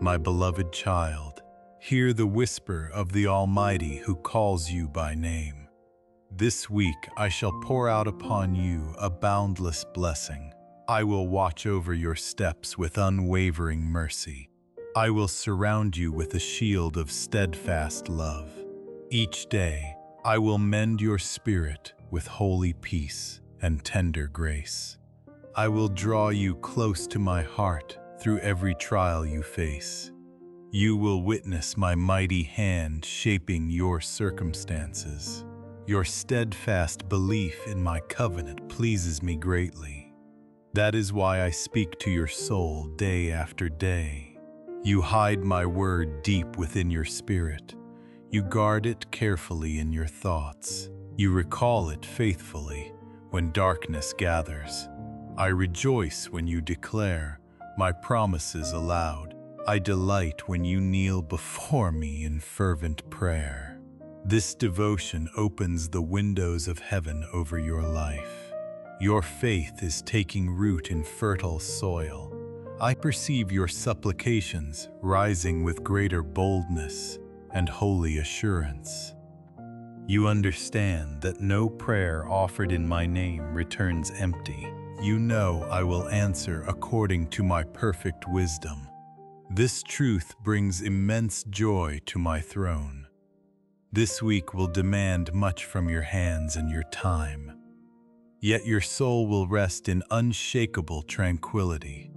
my beloved child. Hear the whisper of the Almighty who calls you by name. This week I shall pour out upon you a boundless blessing. I will watch over your steps with unwavering mercy. I will surround you with a shield of steadfast love. Each day, I will mend your spirit with holy peace and tender grace. I will draw you close to my heart through every trial you face. You will witness my mighty hand shaping your circumstances. Your steadfast belief in my covenant pleases me greatly. That is why I speak to your soul day after day. You hide my word deep within your spirit. You guard it carefully in your thoughts. You recall it faithfully when darkness gathers. I rejoice when you declare my promises aloud. I delight when you kneel before me in fervent prayer. This devotion opens the windows of heaven over your life. Your faith is taking root in fertile soil. I perceive your supplications rising with greater boldness and holy assurance. You understand that no prayer offered in my name returns empty. You know I will answer according to my perfect wisdom. This truth brings immense joy to my throne. This week will demand much from your hands and your time. Yet your soul will rest in unshakable tranquility.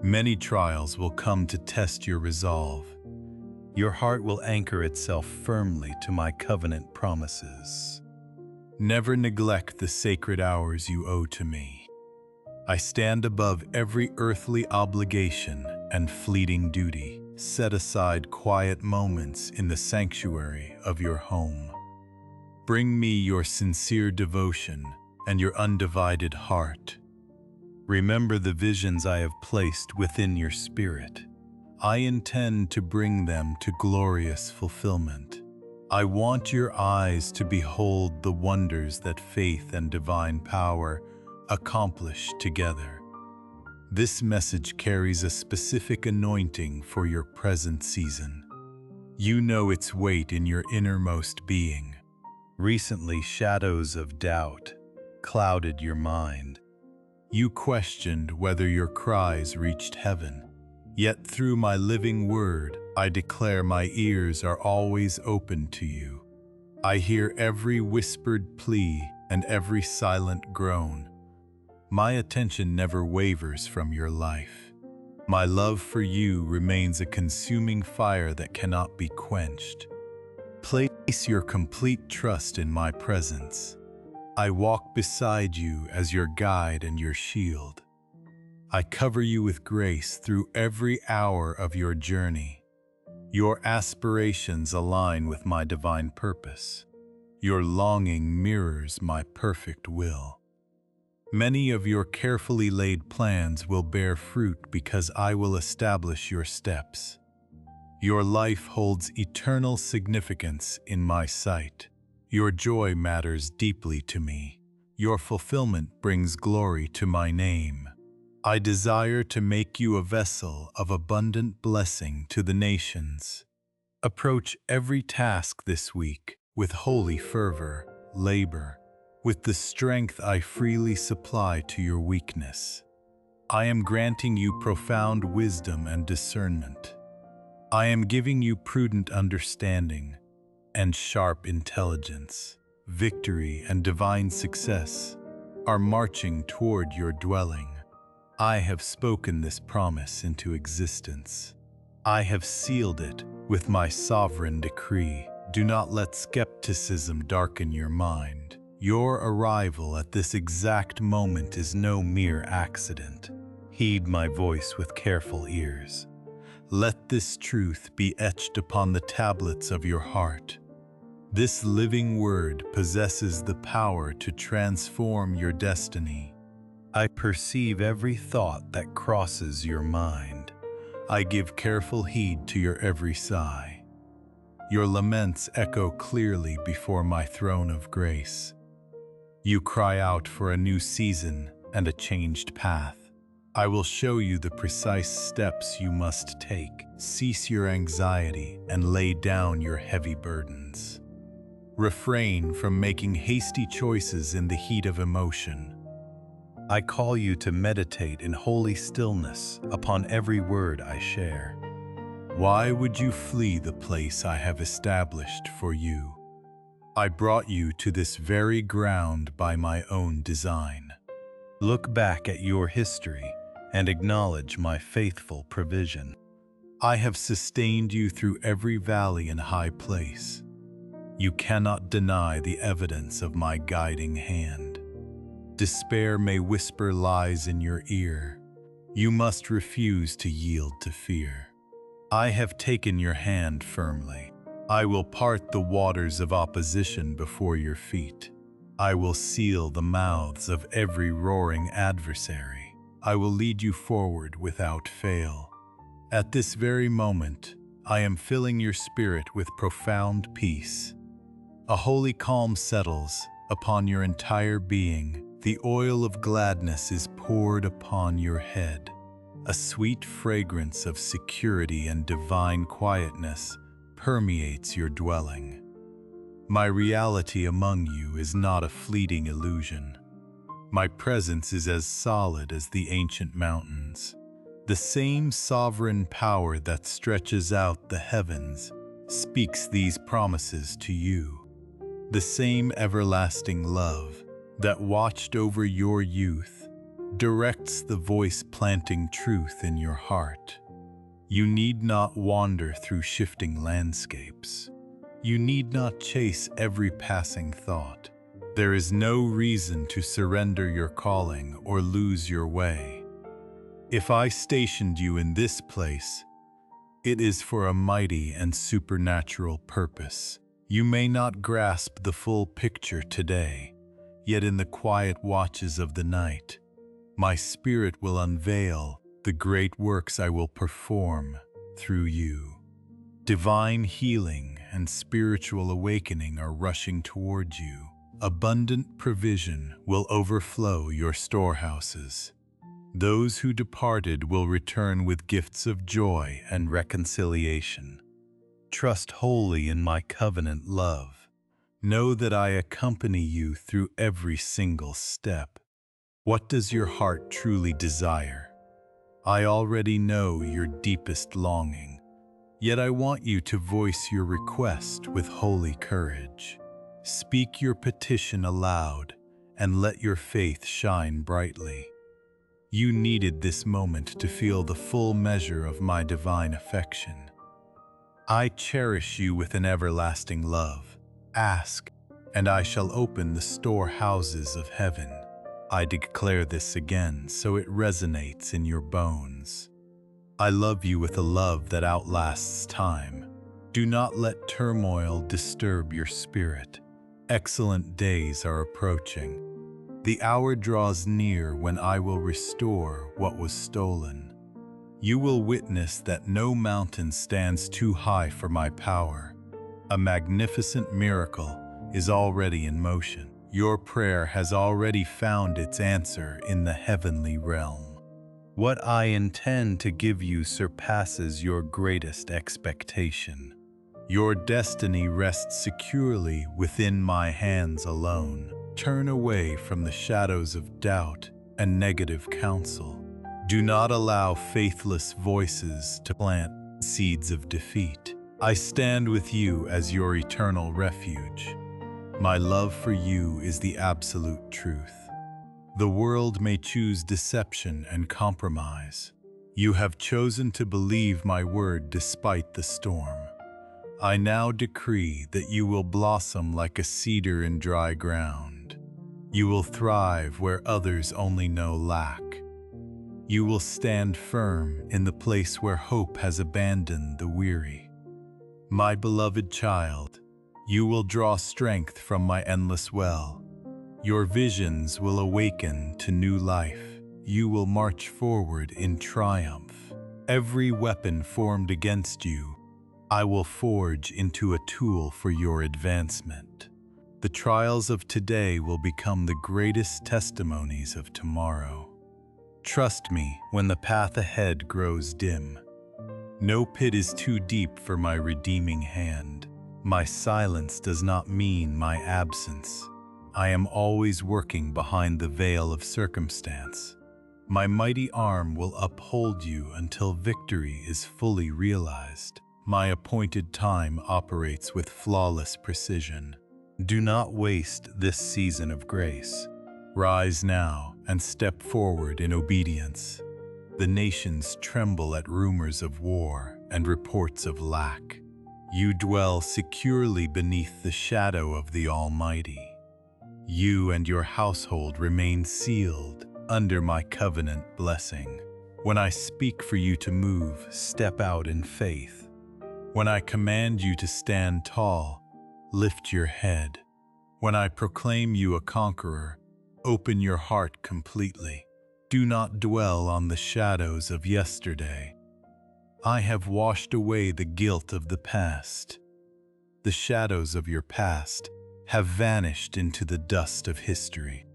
Many trials will come to test your resolve. Your heart will anchor itself firmly to my covenant promises. Never neglect the sacred hours you owe to me. I stand above every earthly obligation and fleeting duty. Set aside quiet moments in the sanctuary of your home. Bring me your sincere devotion and your undivided heart. Remember the visions I have placed within your spirit. I intend to bring them to glorious fulfillment. I want your eyes to behold the wonders that faith and divine power accomplish together. This message carries a specific anointing for your present season. You know its weight in your innermost being. Recently, shadows of doubt clouded your mind. You questioned whether your cries reached heaven. Yet through my living word, I declare my ears are always open to you. I hear every whispered plea and every silent groan. My attention never wavers from your life. My love for you remains a consuming fire that cannot be quenched. Place your complete trust in my presence. I walk beside you as your guide and your shield. I cover you with grace through every hour of your journey. Your aspirations align with my divine purpose. Your longing mirrors my perfect will. Many of your carefully laid plans will bear fruit because I will establish your steps. Your life holds eternal significance in my sight. Your joy matters deeply to me. Your fulfillment brings glory to my name. I desire to make you a vessel of abundant blessing to the nations. Approach every task this week with holy fervor, labor, with the strength I freely supply to your weakness. I am granting you profound wisdom and discernment. I am giving you prudent understanding and sharp intelligence. Victory and divine success are marching toward your dwelling. I have spoken this promise into existence. I have sealed it with my sovereign decree. Do not let skepticism darken your mind. Your arrival at this exact moment is no mere accident. Heed my voice with careful ears. Let this truth be etched upon the tablets of your heart. This living word possesses the power to transform your destiny. I perceive every thought that crosses your mind. I give careful heed to your every sigh. Your laments echo clearly before my throne of grace. You cry out for a new season and a changed path. I will show you the precise steps you must take. Cease your anxiety and lay down your heavy burdens. Refrain from making hasty choices in the heat of emotion. I call you to meditate in holy stillness upon every word I share. Why would you flee the place I have established for you? I brought you to this very ground by my own design. Look back at your history and acknowledge my faithful provision. I have sustained you through every valley and high place. You cannot deny the evidence of my guiding hand. Despair may whisper lies in your ear. You must refuse to yield to fear. I have taken your hand firmly. I will part the waters of opposition before your feet. I will seal the mouths of every roaring adversary. I will lead you forward without fail. At this very moment, I am filling your spirit with profound peace. A holy calm settles upon your entire being. The oil of gladness is poured upon your head. A sweet fragrance of security and divine quietness permeates your dwelling. My reality among you is not a fleeting illusion. My presence is as solid as the ancient mountains. The same sovereign power that stretches out the heavens speaks these promises to you. The same everlasting love that watched over your youth directs the voice planting truth in your heart. You need not wander through shifting landscapes. You need not chase every passing thought. There is no reason to surrender your calling or lose your way. If I stationed you in this place, it is for a mighty and supernatural purpose. You may not grasp the full picture today, yet in the quiet watches of the night, my spirit will unveil the great works I will perform through you. Divine healing and spiritual awakening are rushing towards you. Abundant provision will overflow your storehouses. Those who departed will return with gifts of joy and reconciliation. Trust wholly in my covenant love. Know that I accompany you through every single step. What does your heart truly desire? I already know your deepest longing, yet I want you to voice your request with holy courage. Speak your petition aloud and let your faith shine brightly. You needed this moment to feel the full measure of my divine affection. I cherish you with an everlasting love. Ask, and I shall open the storehouses of heaven. I declare this again so it resonates in your bones. I love you with a love that outlasts time. Do not let turmoil disturb your spirit. Excellent days are approaching. The hour draws near when I will restore what was stolen. You will witness that no mountain stands too high for my power. A magnificent miracle is already in motion. Your prayer has already found its answer in the heavenly realm. What I intend to give you surpasses your greatest expectation. Your destiny rests securely within my hands alone. Turn away from the shadows of doubt and negative counsel. Do not allow faithless voices to plant seeds of defeat. I stand with you as your eternal refuge. My love for you is the absolute truth. The world may choose deception and compromise. You have chosen to believe my word despite the storm. I now decree that you will blossom like a cedar in dry ground. You will thrive where others only know lack. You will stand firm in the place where hope has abandoned the weary. My beloved child, you will draw strength from my endless well. Your visions will awaken to new life. You will march forward in triumph. Every weapon formed against you, I will forge into a tool for your advancement. The trials of today will become the greatest testimonies of tomorrow. Trust me when the path ahead grows dim. No pit is too deep for my redeeming hand. My silence does not mean my absence. I am always working behind the veil of circumstance. My mighty arm will uphold you until victory is fully realized. My appointed time operates with flawless precision. Do not waste this season of grace. Rise now and step forward in obedience. The nations tremble at rumors of war and reports of lack. You dwell securely beneath the shadow of the Almighty. You and your household remain sealed under my covenant blessing. When I speak for you to move, step out in faith. When I command you to stand tall, lift your head. When I proclaim you a conqueror, open your heart completely. Do not dwell on the shadows of yesterday. I have washed away the guilt of the past. The shadows of your past have vanished into the dust of history.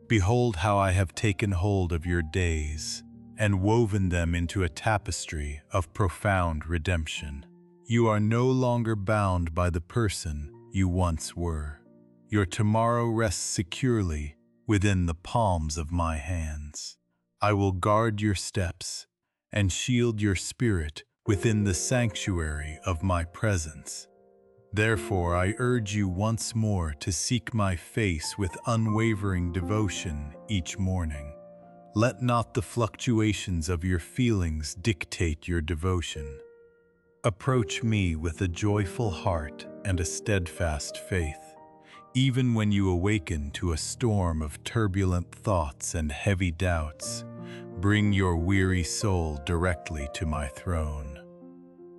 Behold how I have taken hold of your days and woven them into a tapestry of profound redemption. You are no longer bound by the person you once were. Your tomorrow rests securely within the palms of my hands. I will guard your steps and shield your spirit within the sanctuary of my presence. Therefore, I urge you once more to seek my face with unwavering devotion each morning. Let not the fluctuations of your feelings dictate your devotion. Approach me with a joyful heart and a steadfast faith. Even when you awaken to a storm of turbulent thoughts and heavy doubts, bring your weary soul directly to my throne.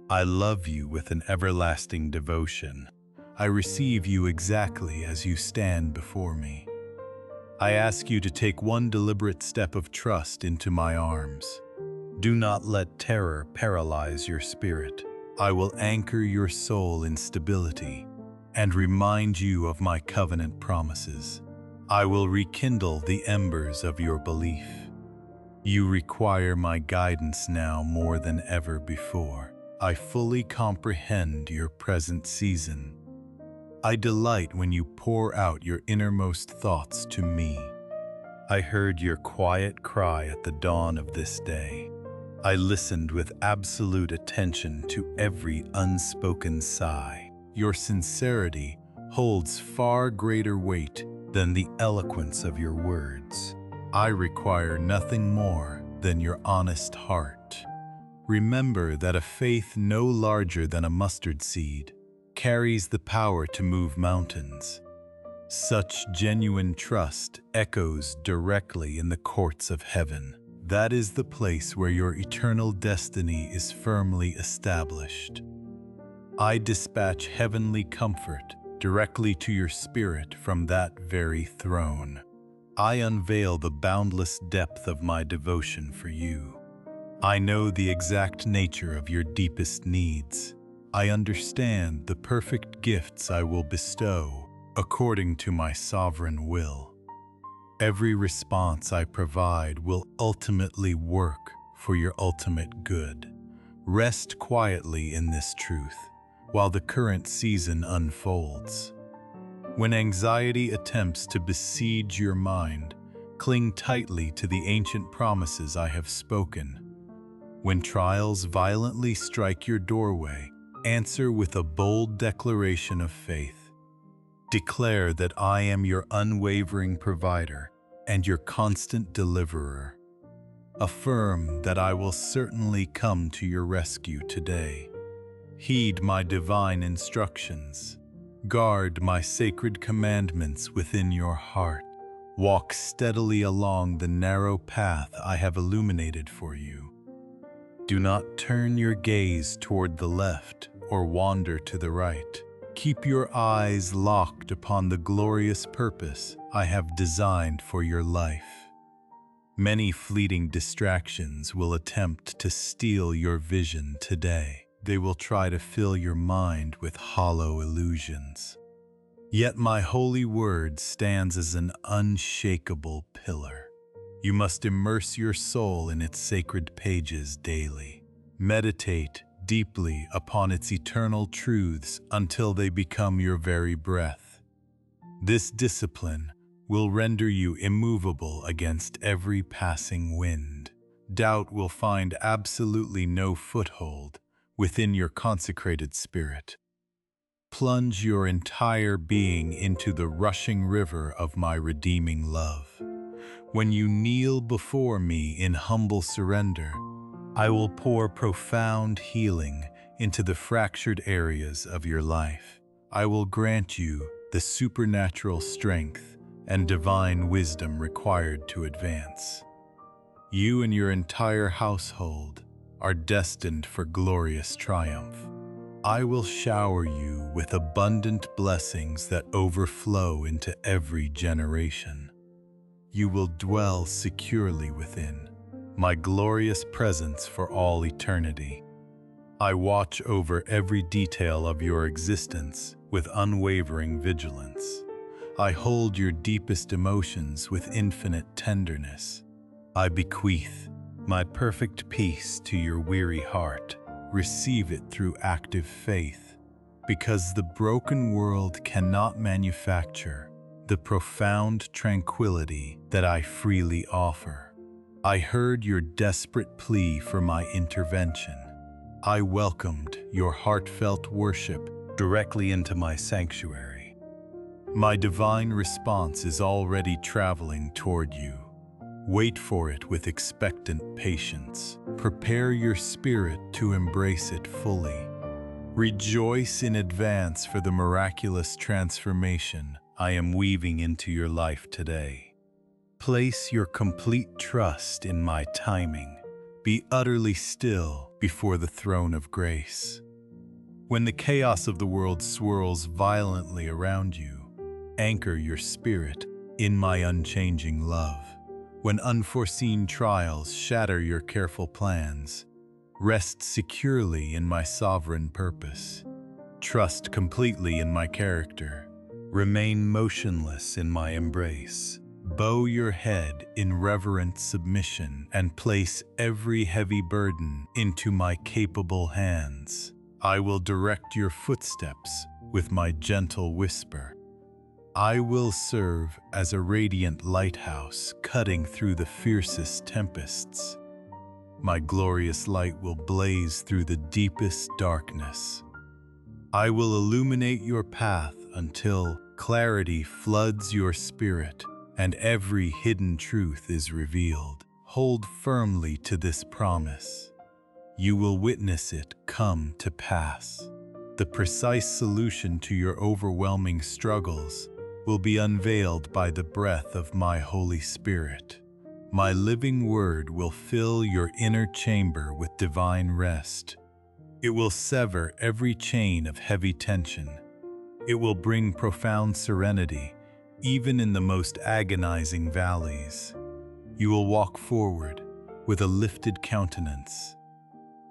I love you with an everlasting devotion. I receive you exactly as you stand before me. I ask you to take one deliberate step of trust into my arms. Do not let terror paralyze your spirit. I will anchor your soul in stability and remind you of my covenant promises. I will rekindle the embers of your belief. You require my guidance now more than ever before. I fully comprehend your present season. I delight when you pour out your innermost thoughts to me. I heard your quiet cry at the dawn of this day. I listened with absolute attention to every unspoken sigh. Your sincerity holds far greater weight than the eloquence of your words. I require nothing more than your honest heart. Remember that a faith no larger than a mustard seed carries the power to move mountains. Such genuine trust echoes directly in the courts of heaven. That is the place where your eternal destiny is firmly established. I dispatch heavenly comfort directly to your spirit from that very throne. I unveil the boundless depth of my devotion for you. I know the exact nature of your deepest needs. I understand the perfect gifts I will bestow according to my sovereign will. Every response I provide will ultimately work for your ultimate good. Rest quietly in this truth while the current season unfolds. When anxiety attempts to besiege your mind, cling tightly to the ancient promises I have spoken. When trials violently strike your doorway, answer with a bold declaration of faith. Declare that I am your unwavering provider and your constant deliverer. Affirm that I will certainly come to your rescue today. Heed my divine instructions. Guard my sacred commandments within your heart. Walk steadily along the narrow path I have illuminated for you. Do not turn your gaze toward the left or wander to the right. Keep your eyes locked upon the glorious purpose I have designed for your life. Many fleeting distractions will attempt to steal your vision today. They will try to fill your mind with hollow illusions. Yet my holy word stands as an unshakable pillar. You must immerse your soul in its sacred pages daily. Meditate deeply upon its eternal truths until they become your very breath. This discipline will render you immovable against every passing wind. Doubt will find absolutely no foothold within your consecrated spirit. Plunge your entire being into the rushing river of my redeeming love. When you kneel before me in humble surrender, I will pour profound healing into the fractured areas of your life. I will grant you the supernatural strength and divine wisdom required to advance. You and your entire household are destined for glorious triumph. I will shower you with abundant blessings that overflow into every generation. You will dwell securely within my glorious presence for all eternity. I watch over every detail of your existence with unwavering vigilance. I hold your deepest emotions with infinite tenderness. I bequeath my perfect peace to your weary heart. Receive it through active faith, because the broken world cannot manufacture the profound tranquility that I freely offer. I heard your desperate plea for my intervention. I welcomed your heartfelt worship directly into my sanctuary. My divine response is already traveling toward you. Wait for it with expectant patience. Prepare your spirit to embrace it fully. Rejoice in advance for the miraculous transformation I am weaving into your life today. Place your complete trust in my timing. Be utterly still before the throne of grace. When the chaos of the world swirls violently around you, anchor your spirit in my unchanging love. When unforeseen trials shatter your careful plans, rest securely in my sovereign purpose. Trust completely in my character. Remain motionless in my embrace. Bow your head in reverent submission and place every heavy burden into my capable hands. I will direct your footsteps with my gentle whisper. I will serve as a radiant lighthouse cutting through the fiercest tempests. My glorious light will blaze through the deepest darkness. I will illuminate your path until clarity floods your spirit and every hidden truth is revealed. Hold firmly to this promise. You will witness it come to pass. The precise solution to your overwhelming struggles will be unveiled by the breath of my Holy Spirit. My living word will fill your inner chamber with divine rest. It will sever every chain of heavy tension. It will bring profound serenity, even in the most agonizing valleys. You will walk forward with a lifted countenance.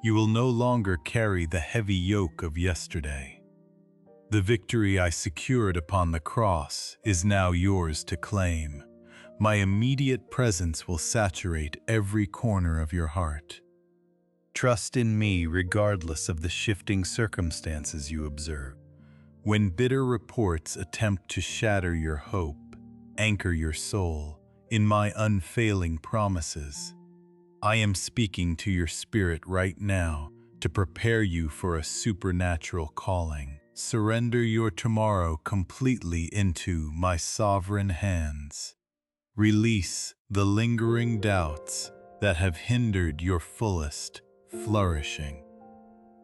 You will no longer carry the heavy yoke of yesterday. The victory I secured upon the cross is now yours to claim. My immediate presence will saturate every corner of your heart. Trust in me regardless of the shifting circumstances you observe. When bitter reports attempt to shatter your hope, anchor your soul in my unfailing promises. I am speaking to your spirit right now to prepare you for a supernatural calling. Surrender your tomorrow completely into my sovereign hands. Release the lingering doubts that have hindered your fullest flourishing.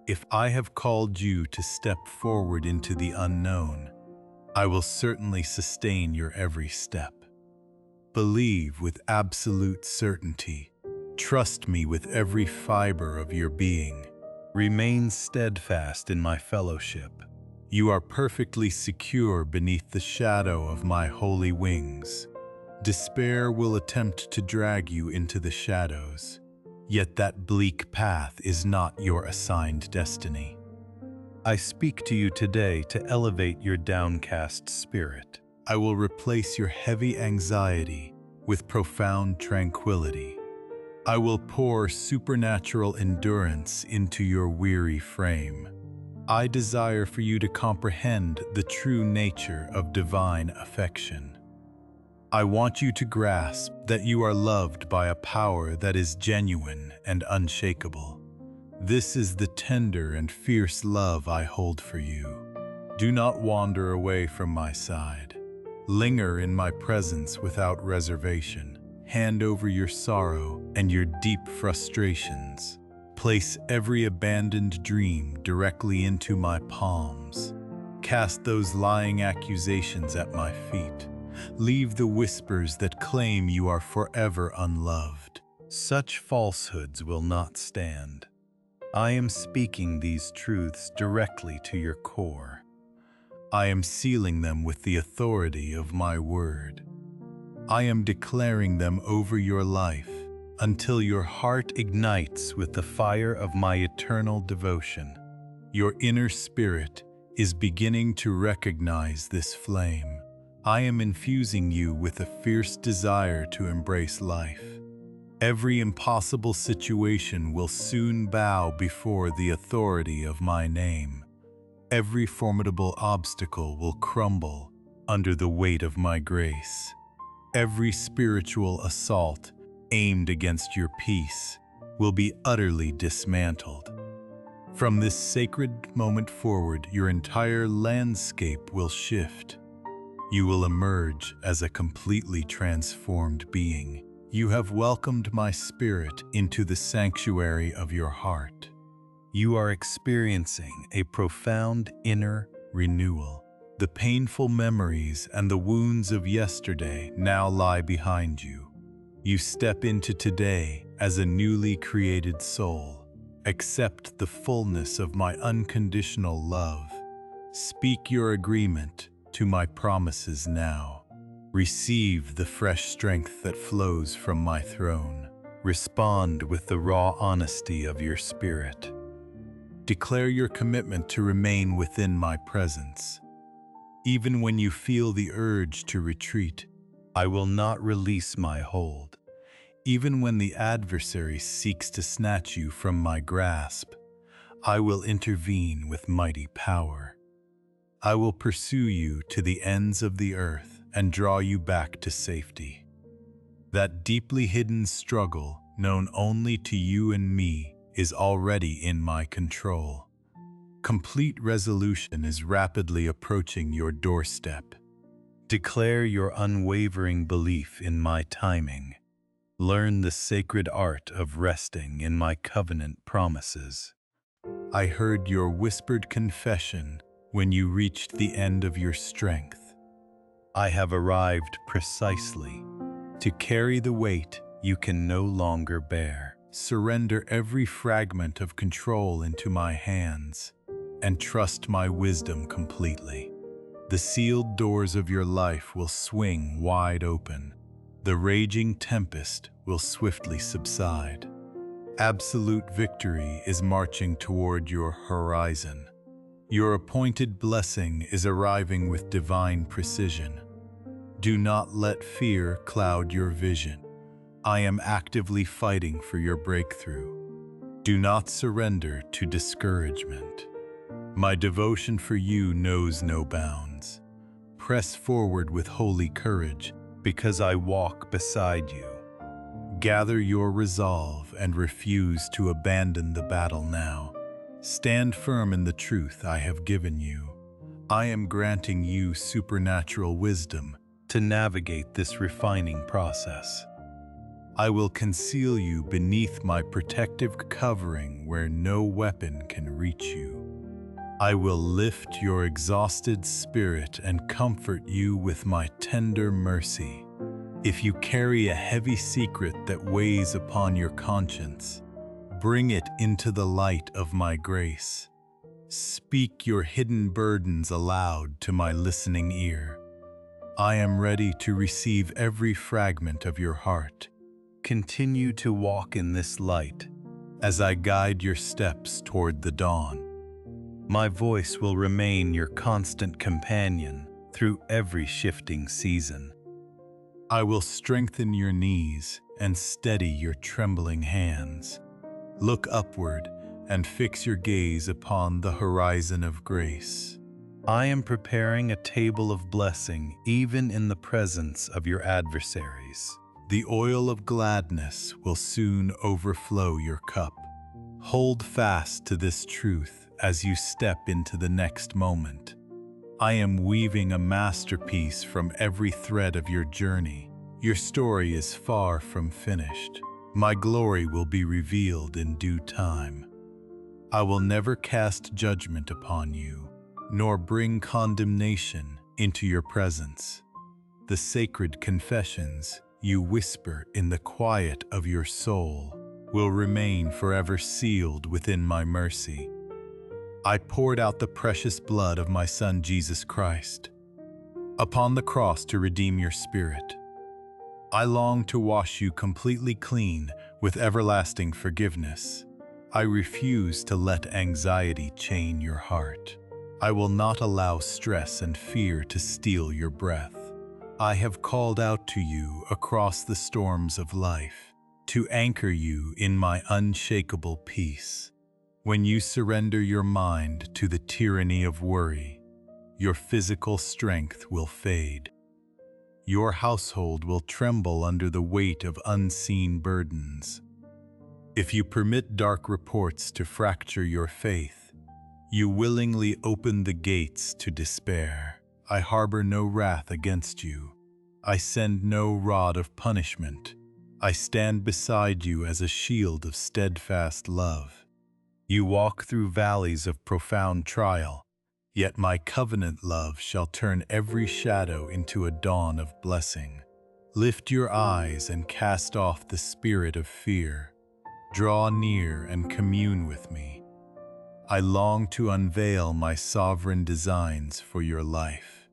If I have called you to step forward into the unknown, I will certainly sustain your every step. Believe with absolute certainty. Trust me with every fiber of your being. Remain steadfast in my fellowship. You are perfectly secure beneath the shadow of my holy wings. Despair will attempt to drag you into the shadows, yet that bleak path is not your assigned destiny. I speak to you today to elevate your downcast spirit. I will replace your heavy anxiety with profound tranquility. I will pour supernatural endurance into your weary frame. I desire for you to comprehend the true nature of divine affection. I want you to grasp that you are loved by a power that is genuine and unshakable. This is the tender and fierce love I hold for you. Do not wander away from my side. Linger in my presence without reservation. Hand over your sorrow and your deep frustrations. Place every abandoned dream directly into my palms. Cast those lying accusations at my feet. Leave the whispers that claim you are forever unloved. Such falsehoods will not stand. I am speaking these truths directly to your core. I am sealing them with the authority of my word. I am declaring them over your life until your heart ignites with the fire of my eternal devotion. Your inner spirit is beginning to recognize this flame. I am infusing you with a fierce desire to embrace life. Every impossible situation will soon bow before the authority of my name. Every formidable obstacle will crumble under the weight of my grace. Every spiritual assault aimed against your peace will be utterly dismantled. From this sacred moment forward, your entire landscape will shift. You will emerge as a completely transformed being. You have welcomed my spirit into the sanctuary of your heart. You are experiencing a profound inner renewal. The painful memories and the wounds of yesterday now lie behind you. You step into today as a newly created soul. Accept the fullness of my unconditional love. Speak your agreement to my promises now. Receive the fresh strength that flows from my throne. Respond with the raw honesty of your spirit. Declare your commitment to remain within my presence. Even when you feel the urge to retreat, I will not release my hold. Even when the adversary seeks to snatch you from my grasp, I will intervene with mighty power. I will pursue you to the ends of the earth and draw you back to safety. That deeply hidden struggle, known only to you and me, is already in my control. Complete resolution is rapidly approaching your doorstep. Declare your unwavering belief in my timing. Learn the sacred art of resting in my covenant promises. I heard your whispered confession when you reached the end of your strength. I have arrived precisely to carry the weight you can no longer bear. Surrender every fragment of control into my hands and trust my wisdom completely. The sealed doors of your life will swing wide open. The raging tempest will swiftly subside. Absolute victory is marching toward your horizon. Your appointed blessing is arriving with divine precision. Do not let fear cloud your vision. I am actively fighting for your breakthrough. Do not surrender to discouragement. My devotion for you knows no bounds. Press forward with holy courage, because I walk beside you. Gather your resolve and refuse to abandon the battle now. Stand firm in the truth I have given you. I am granting you supernatural wisdom to navigate this refining process. I will conceal you beneath my protective covering where no weapon can reach you. I will lift your exhausted spirit and comfort you with my tender mercy. If you carry a heavy secret that weighs upon your conscience, bring it into the light of my grace. Speak your hidden burdens aloud to my listening ear. I am ready to receive every fragment of your heart. Continue to walk in this light as I guide your steps toward the dawn. My voice will remain your constant companion through every shifting season. I will strengthen your knees and steady your trembling hands. Look upward and fix your gaze upon the horizon of grace. I am preparing a table of blessing even in the presence of your adversaries. The oil of gladness will soon overflow your cup. Hold fast to this truth as you step into the next moment. I am weaving a masterpiece from every thread of your journey. Your story is far from finished. My glory will be revealed in due time. I will never cast judgment upon you, nor bring condemnation into your presence. The sacred confessions you whisper in the quiet of your soul will remain forever sealed within my mercy. I poured out the precious blood of my Son Jesus Christ upon the cross to redeem your spirit. I long to wash you completely clean with everlasting forgiveness. I refuse to let anxiety chain your heart. I will not allow stress and fear to steal your breath. I have called out to you across the storms of life to anchor you in my unshakable peace. When you surrender your mind to the tyranny of worry, your physical strength will fade. Your household will tremble under the weight of unseen burdens. If you permit dark reports to fracture your faith, you willingly open the gates to despair. I harbor no wrath against you. I send no rod of punishment. I stand beside you as a shield of steadfast love. You walk through valleys of profound trial, yet my covenant love shall turn every shadow into a dawn of blessing. Lift your eyes and cast off the spirit of fear. Draw near and commune with me. I long to unveil my sovereign designs for your life.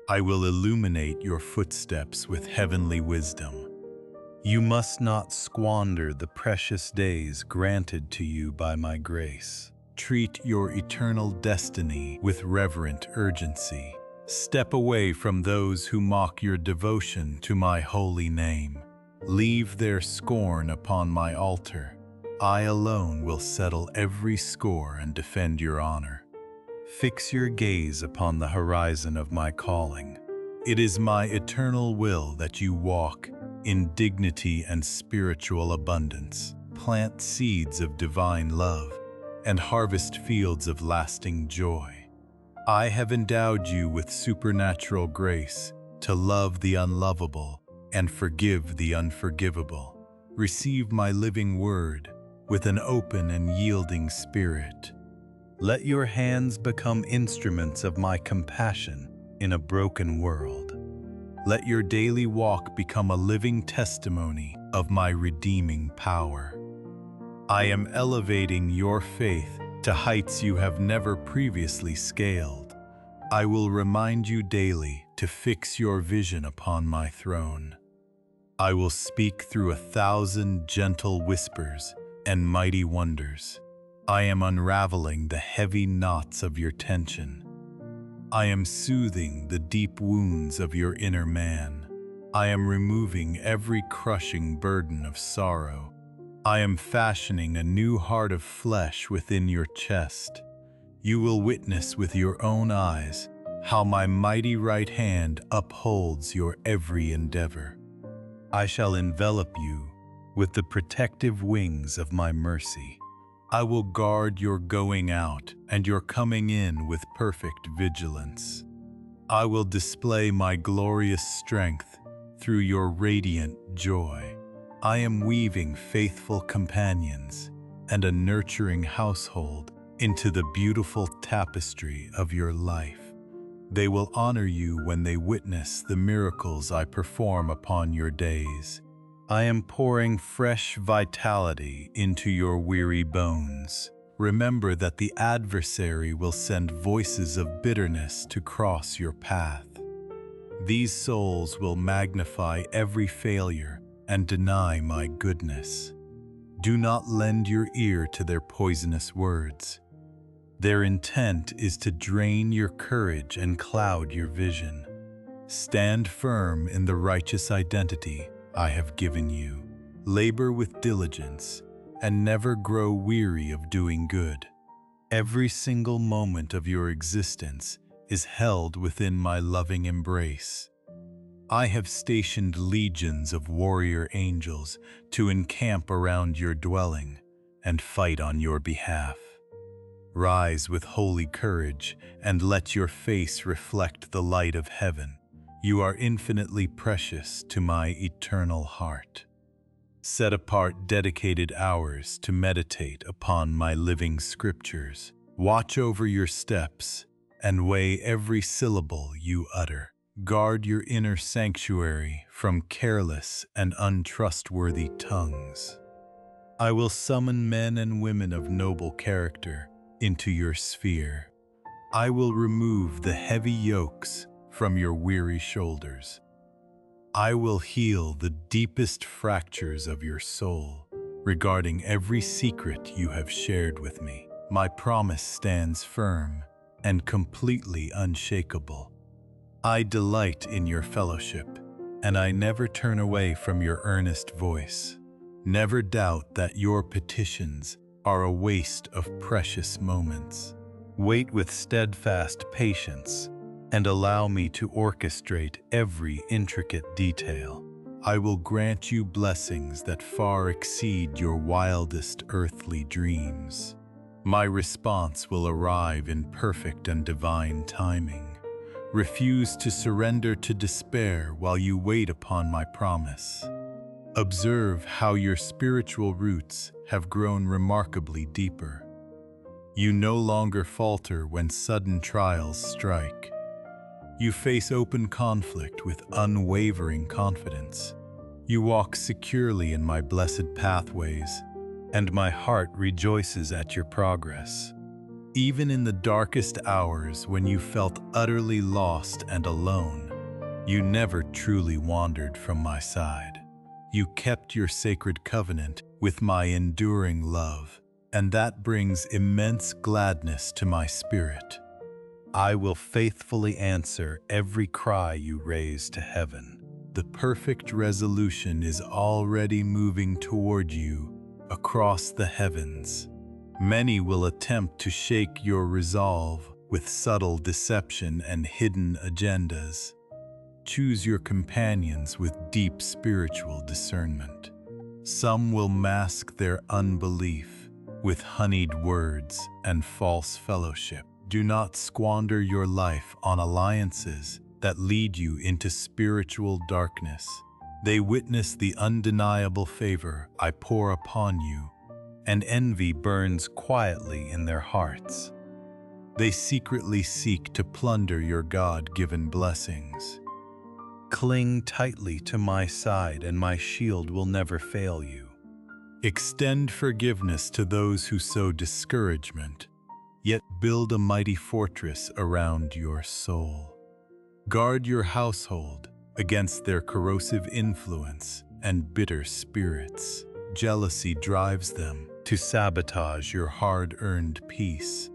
I will illuminate your footsteps with heavenly wisdom. You must not squander the precious days granted to you by my grace. Treat your eternal destiny with reverent urgency. Step away from those who mock your devotion to my holy name. Leave their scorn upon my altar. I alone will settle every score and defend your honor. Fix your gaze upon the horizon of my calling. It is my eternal will that you walk in dignity and spiritual abundance, plant seeds of divine love, and harvest fields of lasting joy. I have endowed you with supernatural grace to love the unlovable and forgive the unforgivable. Receive my living word with an open and yielding spirit. Let your hands become instruments of my compassion in a broken world. Let your daily walk become a living testimony of my redeeming power. I am elevating your faith to heights you have never previously scaled. I will remind you daily to fix your vision upon my throne. I will speak through 1,000 gentle whispers and mighty wonders. I am unraveling the heavy knots of your tension. I am soothing the deep wounds of your inner man. I am removing every crushing burden of sorrow. I am fashioning a new heart of flesh within your chest. You will witness with your own eyes how my mighty right hand upholds your every endeavor. I shall envelop you with the protective wings of my mercy. I will guard your going out and your coming in with perfect vigilance. I will display my glorious strength through your radiant joy. I am weaving faithful companions and a nurturing household into the beautiful tapestry of your life. They will honor you when they witness the miracles I perform upon your days. I am pouring fresh vitality into your weary bones. Remember that the adversary will send voices of bitterness to cross your path. These souls will magnify every failure and deny my goodness. Do not lend your ear to their poisonous words. Their intent is to drain your courage and cloud your vision. Stand firm in the righteous identity I have given you. Labor with diligence and never grow weary of doing good. Every single moment of your existence is held within my loving embrace. I have stationed legions of warrior angels to encamp around your dwelling and fight on your behalf. Rise with holy courage and let your face reflect the light of heaven. You are infinitely precious to my eternal heart. Set apart dedicated hours to meditate upon my living scriptures. Watch over your steps and weigh every syllable you utter. Guard your inner sanctuary from careless and untrustworthy tongues. I will summon men and women of noble character into your sphere. I will remove the heavy yokes from your weary shoulders. I will heal the deepest fractures of your soul regarding every secret you have shared with me. My promise stands firm and completely unshakable. I delight in your fellowship, and I never turn away from your earnest voice. Never doubt that your petitions are a waste of precious moments. Wait with steadfast patience and allow me to orchestrate every intricate detail. I will grant you blessings that far exceed your wildest earthly dreams. My response will arrive in perfect and divine timing. Refuse to surrender to despair while you wait upon my promise. Observe how your spiritual roots have grown remarkably deeper. You no longer falter when sudden trials strike. You face open conflict with unwavering confidence. You walk securely in my blessed pathways, and my heart rejoices at your progress. Even in the darkest hours when you felt utterly lost and alone, you never truly wandered from my side. You kept your sacred covenant with my enduring love, and that brings immense gladness to my spirit. I will faithfully answer every cry you raise to heaven. The perfect resolution is already moving toward you across the heavens. Many will attempt to shake your resolve with subtle deception and hidden agendas. Choose your companions with deep spiritual discernment. Some will mask their unbelief with honeyed words and false fellowship. Do not squander your life on alliances that lead you into spiritual darkness. They witness the undeniable favor I pour upon you, and envy burns quietly in their hearts. They secretly seek to plunder your God-given blessings. Cling tightly to my side, and my shield will never fail you. Extend forgiveness to those who sow discouragement, yet build a mighty fortress around your soul. Guard your household against their corrosive influence and bitter spirits. Jealousy drives them to sabotage your hard-earned peace.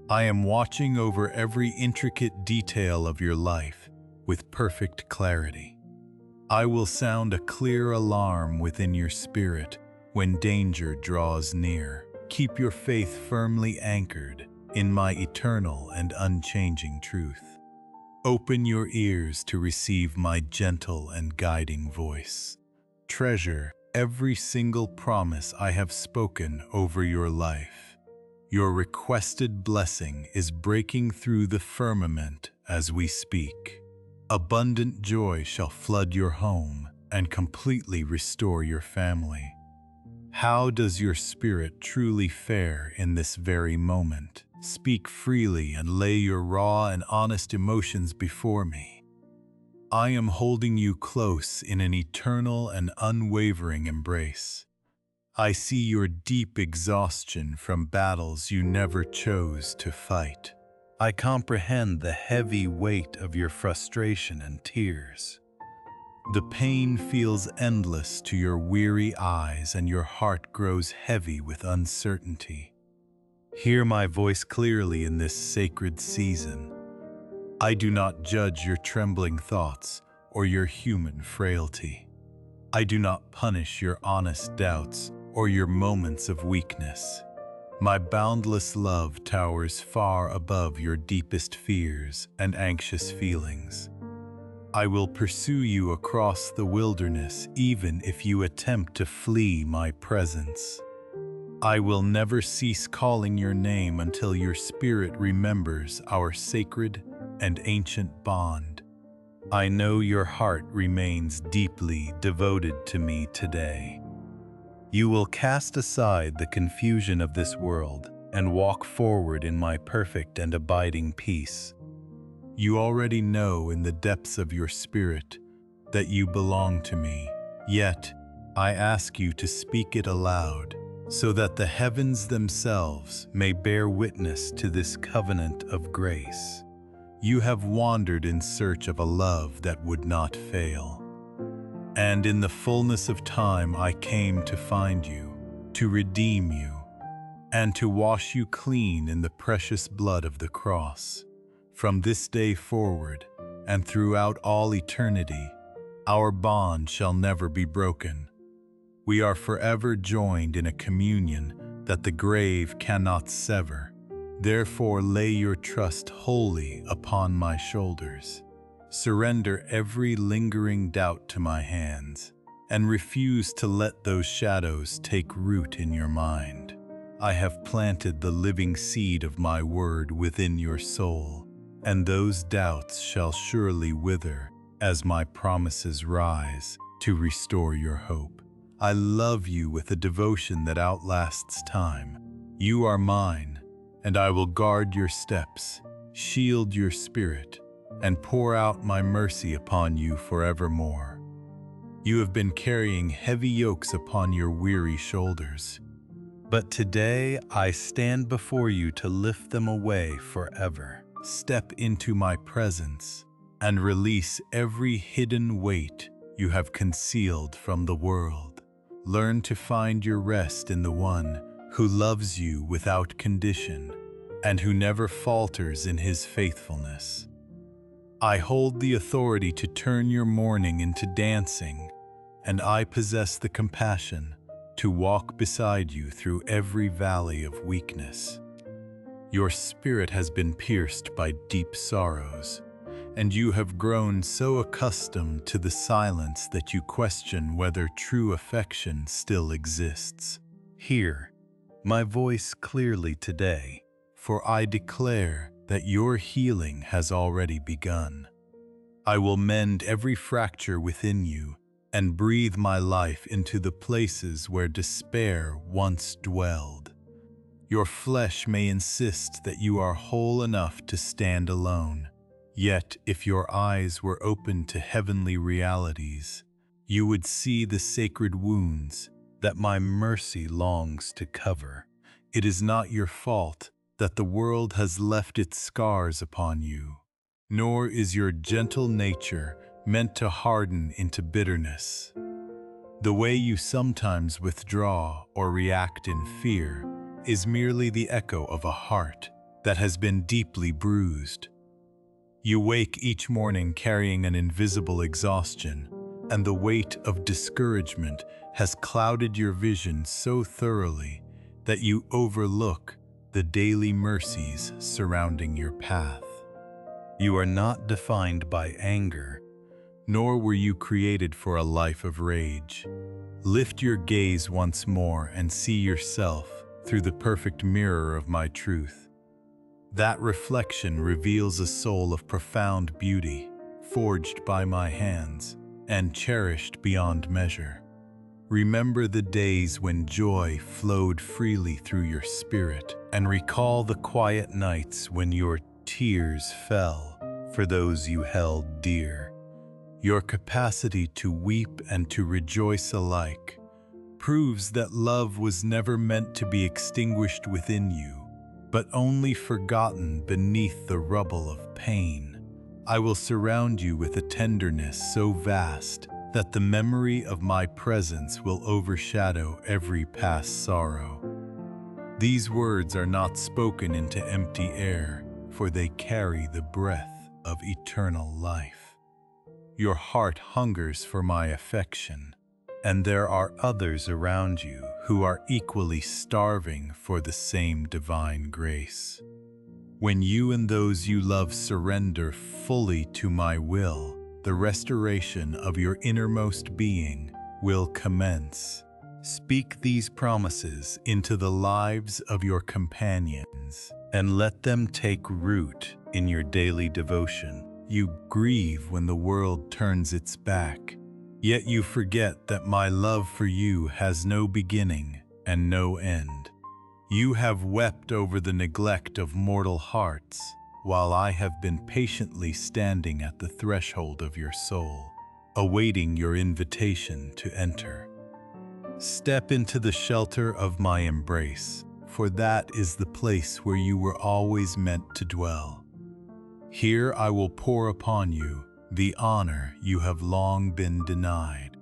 I am watching over every intricate detail of your life with perfect clarity. I will sound a clear alarm within your spirit when danger draws near. Keep your faith firmly anchored in my eternal and unchanging truth. Open your ears to receive my gentle and guiding voice. Treasure every single promise I have spoken over your life. Your requested blessing is breaking through the firmament as we speak. Abundant joy shall flood your home and completely restore your family. How does your spirit truly fare in this very moment? Speak freely and lay your raw and honest emotions before me. I am holding you close in an eternal and unwavering embrace. I see your deep exhaustion from battles you never chose to fight. I comprehend the heavy weight of your frustration and tears. The pain feels endless to your weary eyes, and your heart grows heavy with uncertainty. Hear my voice clearly in this sacred season. I do not judge your trembling thoughts or your human frailty. I do not punish your honest doubts or your moments of weakness. My boundless love towers far above your deepest fears and anxious feelings. I will pursue you across the wilderness even if you attempt to flee my presence. I will never cease calling your name until your spirit remembers our sacred and ancient bond. I know your heart remains deeply devoted to me today. You will cast aside the confusion of this world and walk forward in my perfect and abiding peace. You already know in the depths of your spirit that you belong to me, yet I ask you to speak it aloud so that the heavens themselves may bear witness to this covenant of grace. You have wandered in search of a love that would not fail. And in the fullness of time I came to find you, to redeem you, and to wash you clean in the precious blood of the cross. From this day forward, and throughout all eternity, our bond shall never be broken. We are forever joined in a communion that the grave cannot sever. Therefore lay your trust wholly upon my shoulders. Surrender every lingering doubt to my hands, and refuse to let those shadows take root in your mind. I have planted the living seed of my word within your soul, and those doubts shall surely wither as my promises rise to restore your hope. I love you with a devotion that outlasts time. You are mine, and I will guard your steps, shield your spirit, and pour out my mercy upon you forevermore. You have been carrying heavy yokes upon your weary shoulders, but today I stand before you to lift them away forever. Step into my presence and release every hidden weight you have concealed from the world. Learn to find your rest in the one who loves you without condition and who never falters in his faithfulness. I hold the authority to turn your mourning into dancing, and I possess the compassion to walk beside you through every valley of weakness. Your spirit has been pierced by deep sorrows, and you have grown so accustomed to the silence that you question whether true affection still exists. Hear my voice clearly today, for I declare that your healing has already begun. I will mend every fracture within you and breathe my life into the places where despair once dwelled. Your flesh may insist that you are whole enough to stand alone. Yet, if your eyes were open to heavenly realities, you would see the sacred wounds that my mercy longs to cover. It is not your fault that the world has left its scars upon you, nor is your gentle nature meant to harden into bitterness. The way you sometimes withdraw or react in fear is merely the echo of a heart that has been deeply bruised. You wake each morning carrying an invisible exhaustion, and the weight of discouragement has clouded your vision so thoroughly that you overlook the daily mercies surrounding your path. You are not defined by anger, nor were you created for a life of rage. Lift your gaze once more and see yourself through the perfect mirror of my truth. That reflection reveals a soul of profound beauty, forged by my hands and cherished beyond measure. Remember the days when joy flowed freely through your spirit, and recall the quiet nights when your tears fell for those you held dear. Your capacity to weep and to rejoice alike proves that love was never meant to be extinguished within you, but only forgotten beneath the rubble of pain. I will surround you with a tenderness so vast that the memory of my presence will overshadow every past sorrow. These words are not spoken into empty air, for they carry the breath of eternal life. Your heart hungers for my affection, and there are others around you who are equally starving for the same divine grace. When you and those you love surrender fully to my will, the restoration of your innermost being will commence. Speak these promises into the lives of your companions, and let them take root in your daily devotion. You grieve when the world turns its back, yet you forget that my love for you has no beginning and no end. You have wept over the neglect of mortal hearts, while I have been patiently standing at the threshold of your soul, awaiting your invitation to enter. Step into the shelter of my embrace, for that is the place where you were always meant to dwell. Here I will pour upon you the honor you have long been denied.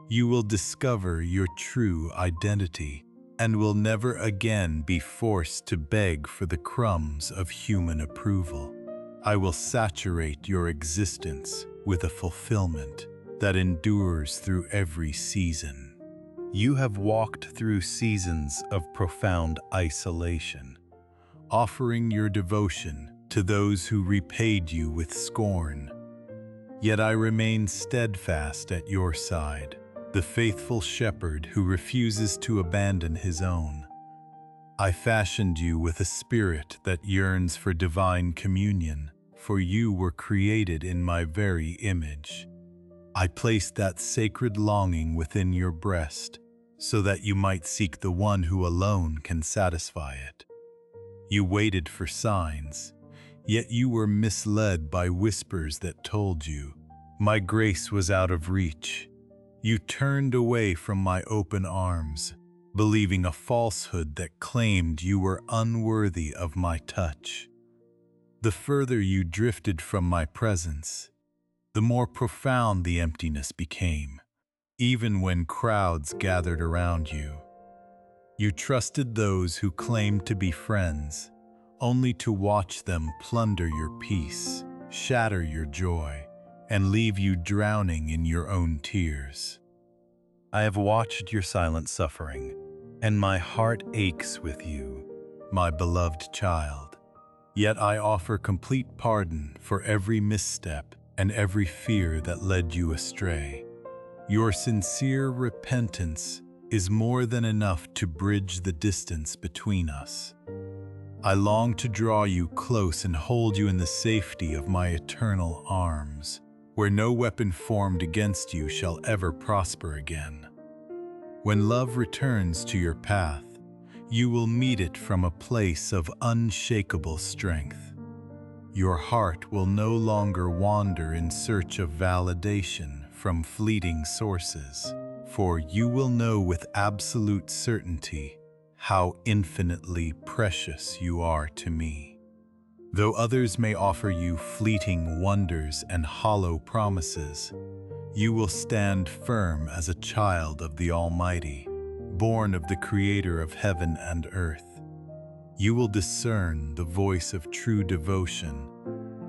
You will discover your true identity and will never again be forced to beg for the crumbs of human approval. I will saturate your existence with a fulfillment that endures through every season. You have walked through seasons of profound isolation, offering your devotion to those who repaid you with scorn. Yet I remain steadfast at your side, the faithful shepherd who refuses to abandon his own. I fashioned you with a spirit that yearns for divine communion, for you were created in my very image. I placed that sacred longing within your breast, so that you might seek the one who alone can satisfy it. You waited for signs, yet you were misled by whispers that told you my grace was out of reach. You turned away from my open arms, believing a falsehood that claimed you were unworthy of my touch. The further you drifted from my presence, the more profound the emptiness became, even when crowds gathered around you. You trusted those who claimed to be friends, only to watch them plunder your peace, shatter your joy, and leave you drowning in your own tears. I have watched your silent suffering, and my heart aches with you, my beloved child. Yet I offer complete pardon for every misstep and every fear that led you astray. Your sincere repentance is more than enough to bridge the distance between us. I long to draw you close and hold you in the safety of my eternal arms, where no weapon formed against you shall ever prosper again. When love returns to your path, you will meet it from a place of unshakable strength. Your heart will no longer wander in search of validation from fleeting sources, for you will know with absolute certainty how infinitely precious you are to me. Though others may offer you fleeting wonders and hollow promises, you will stand firm as a child of the Almighty, born of the Creator of heaven and earth. You will discern the voice of true devotion,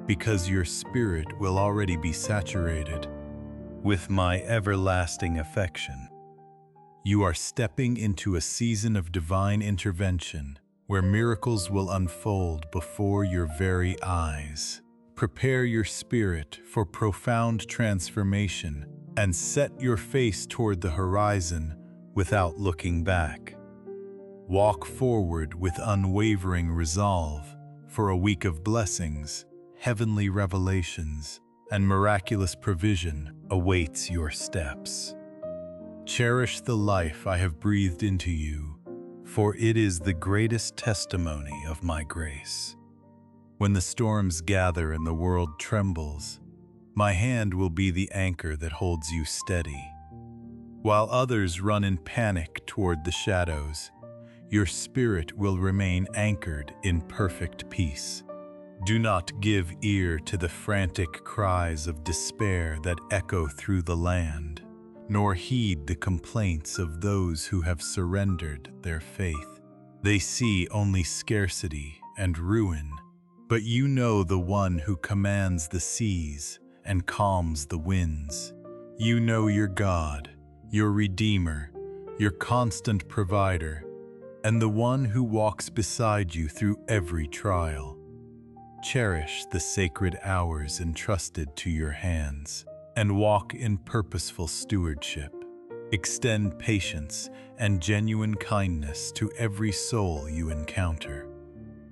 because your spirit will already be saturated with my everlasting affection. You are stepping into a season of divine intervention, where miracles will unfold before your very eyes. Prepare your spirit for profound transformation and set your face toward the horizon without looking back. Walk forward with unwavering resolve, for a week of blessings, heavenly revelations, and miraculous provision awaits your steps. Cherish the life I have breathed into you, for it is the greatest testimony of my grace. When the storms gather and the world trembles, my hand will be the anchor that holds you steady. While others run in panic toward the shadows, your spirit will remain anchored in perfect peace. Do not give ear to the frantic cries of despair that echo through the land, nor heed the complaints of those who have surrendered their faith. They see only scarcity and ruin, but you know the one who commands the seas and calms the winds. You know your God, your Redeemer, your constant provider, and the one who walks beside you through every trial. Cherish the sacred hours entrusted to your hands and walk in purposeful stewardship. Extend patience and genuine kindness to every soul you encounter.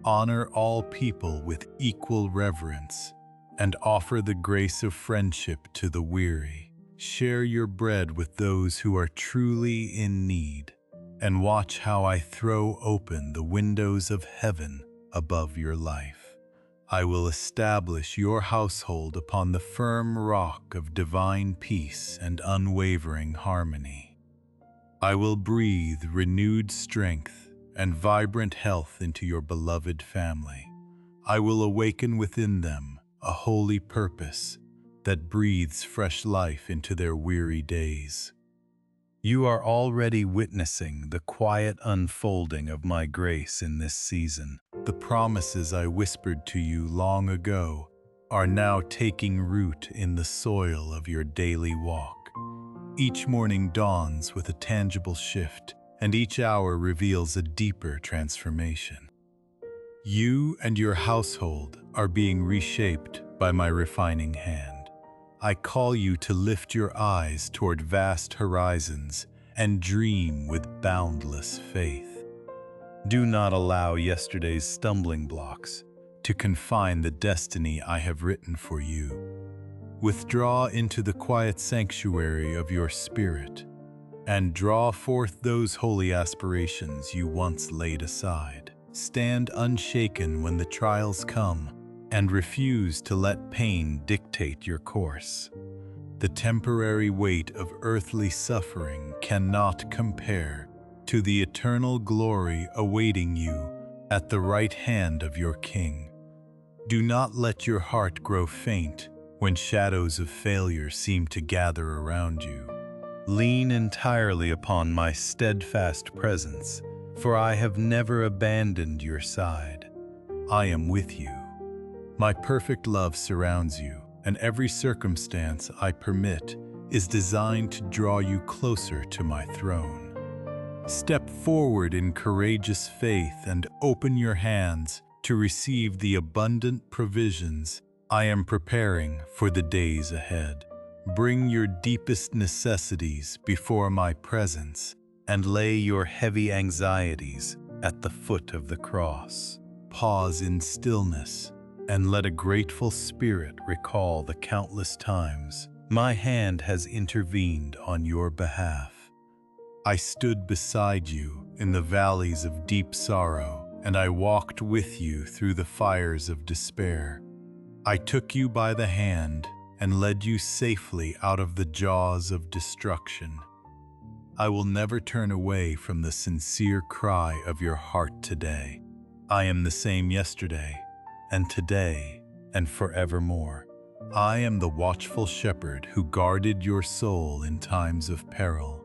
Honor all people with equal reverence and offer the grace of friendship to the weary. Share your bread with those who are truly in need, and watch how I throw open the windows of heaven above your life. I will establish your household upon the firm rock of divine peace and unwavering harmony. I will breathe renewed strength and vibrant health into your beloved family. I will awaken within them a holy purpose that breathes fresh life into their weary days. You are already witnessing the quiet unfolding of my grace in this season. The promises I whispered to you long ago are now taking root in the soil of your daily walk. Each morning dawns with a tangible shift, and each hour reveals a deeper transformation. You and your household are being reshaped by my refining hand. I call you to lift your eyes toward vast horizons and dream with boundless faith. Do not allow yesterday's stumbling blocks to confine the destiny I have written for you. Withdraw into the quiet sanctuary of your spirit and draw forth those holy aspirations you once laid aside. Stand unshaken when the trials come and refuse to let pain dictate your course. The temporary weight of earthly suffering cannot compare to the eternal glory awaiting you at the right hand of your King. Do not let your heart grow faint when shadows of failure seem to gather around you. Lean entirely upon my steadfast presence, for I have never abandoned your side. I am with you. My perfect love surrounds you, and every circumstance I permit is designed to draw you closer to my throne. Step forward in courageous faith and open your hands to receive the abundant provisions I am preparing for the days ahead. Bring your deepest necessities before my presence and lay your heavy anxieties at the foot of the cross. Pause in stillness and let a grateful spirit recall the countless times my hand has intervened on your behalf. I stood beside you in the valleys of deep sorrow, and I walked with you through the fires of despair. I took you by the hand and led you safely out of the jaws of destruction. I will never turn away from the sincere cry of your heart today. I am the same yesterday, and today, and forevermore. I am the watchful shepherd who guarded your soul in times of peril,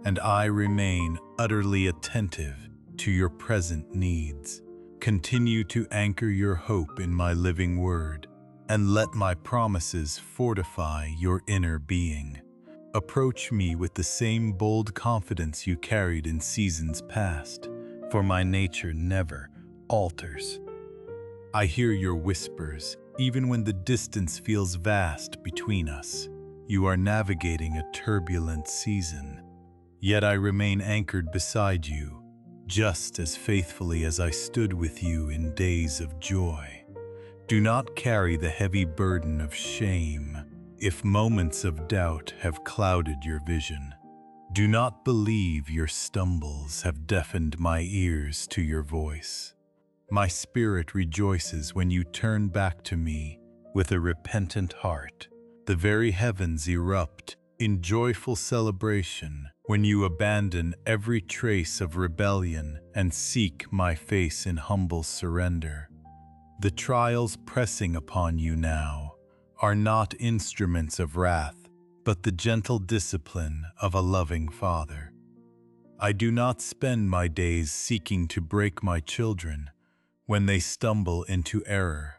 and I remain utterly attentive to your present needs. Continue to anchor your hope in my living word, and let my promises fortify your inner being. Approach me with the same bold confidence you carried in seasons past, for my nature never alters. I hear your whispers, even when the distance feels vast between us. You are navigating a turbulent season, yet I remain anchored beside you, just as faithfully as I stood with you in days of joy. Do not carry the heavy burden of shame if moments of doubt have clouded your vision. Do not believe your stumbles have deafened my ears to your voice. My spirit rejoices when you turn back to me with a repentant heart. The very heavens erupt in joyful celebration when you abandon every trace of rebellion and seek my face in humble surrender. The trials pressing upon you now are not instruments of wrath, but the gentle discipline of a loving Father. I do not spend my days seeking to break my children when they stumble into error.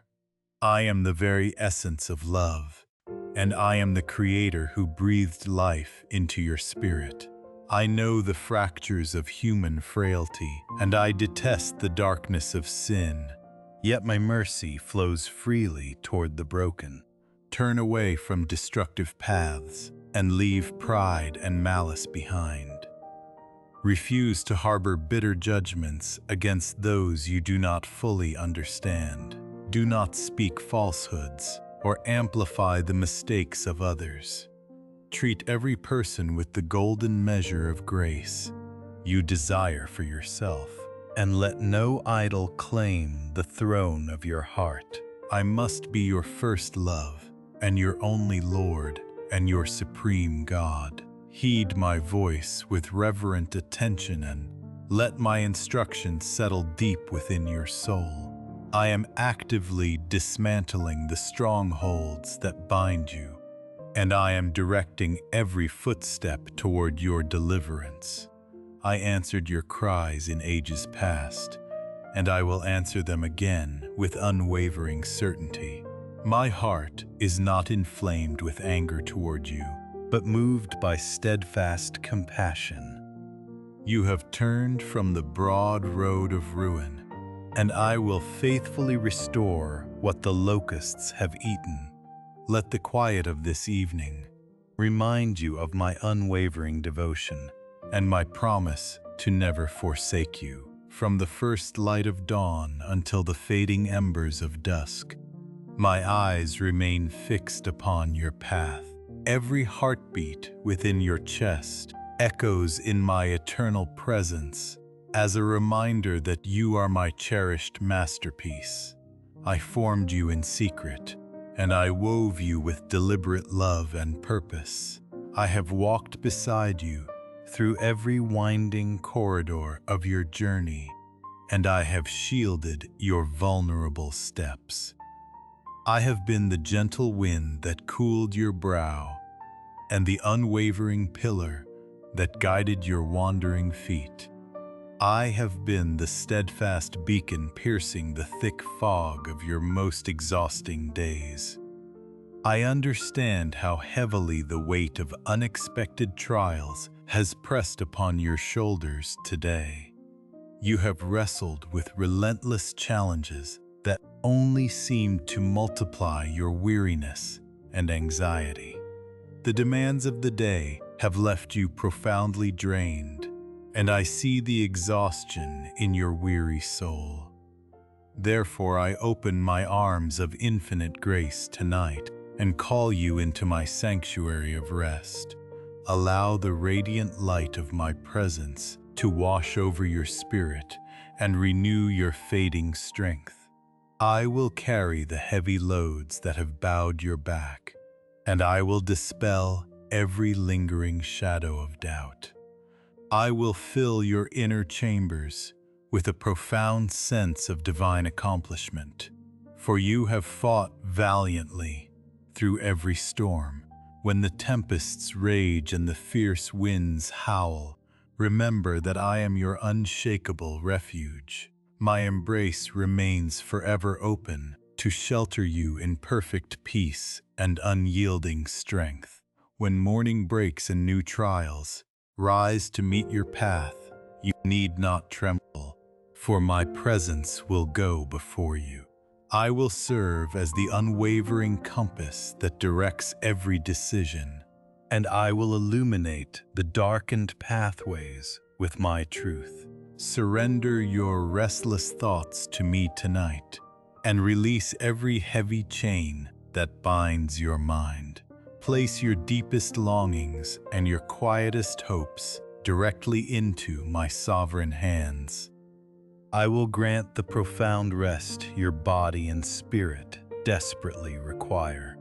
I am the very essence of love, and I am the Creator who breathed life into your spirit. I know the fractures of human frailty, and I detest the darkness of sin. Yet my mercy flows freely toward the broken. Turn away from destructive paths and leave pride and malice behind. Refuse to harbor bitter judgments against those you do not fully understand. Do not speak falsehoods or amplify the mistakes of others. Treat every person with the golden measure of grace you desire for yourself, and let no idol claim the throne of your heart. I must be your first love, and your only Lord, and your supreme God. Heed my voice with reverent attention, and let my instructions settle deep within your soul. I am actively dismantling the strongholds that bind you, and I am directing every footstep toward your deliverance. I answered your cries in ages past, and I will answer them again with unwavering certainty. My heart is not inflamed with anger toward you, but moved by steadfast compassion. You have turned from the broad road of ruin, and I will faithfully restore what the locusts have eaten. Let the quiet of this evening remind you of my unwavering devotion and my promise to never forsake you. From the first light of dawn until the fading embers of dusk, my eyes remain fixed upon your path. Every heartbeat within your chest echoes in my eternal presence as a reminder that you are my cherished masterpiece. I formed you in secret, and I wove you with deliberate love and purpose. I have walked beside you through every winding corridor of your journey, and I have shielded your vulnerable steps. I have been the gentle wind that cooled your brow, and the unwavering pillar that guided your wandering feet. I have been the steadfast beacon piercing the thick fog of your most exhausting days. I understand how heavily the weight of unexpected trials has pressed upon your shoulders today. You have wrestled with relentless challenges that only seemed to multiply your weariness and anxiety. The demands of the day have left you profoundly drained, and I see the exhaustion in your weary soul. Therefore, I open my arms of infinite grace tonight and call you into my sanctuary of rest. Allow the radiant light of my presence to wash over your spirit and renew your fading strength. I will carry the heavy loads that have bowed your back, and I will dispel every lingering shadow of doubt. I will fill your inner chambers with a profound sense of divine accomplishment, for you have fought valiantly through every storm. When the tempests rage and the fierce winds howl, remember that I am your unshakable refuge. My embrace remains forever open to shelter you in perfect peace and unyielding strength. When morning breaks and new trials rise to meet your path, you need not tremble, for my presence will go before you. I will serve as the unwavering compass that directs every decision, and I will illuminate the darkened pathways with my truth. Surrender your restless thoughts to me tonight, and release every heavy chain that binds your mind. Place your deepest longings and your quietest hopes directly into my sovereign hands. I will grant the profound rest your body and spirit desperately require.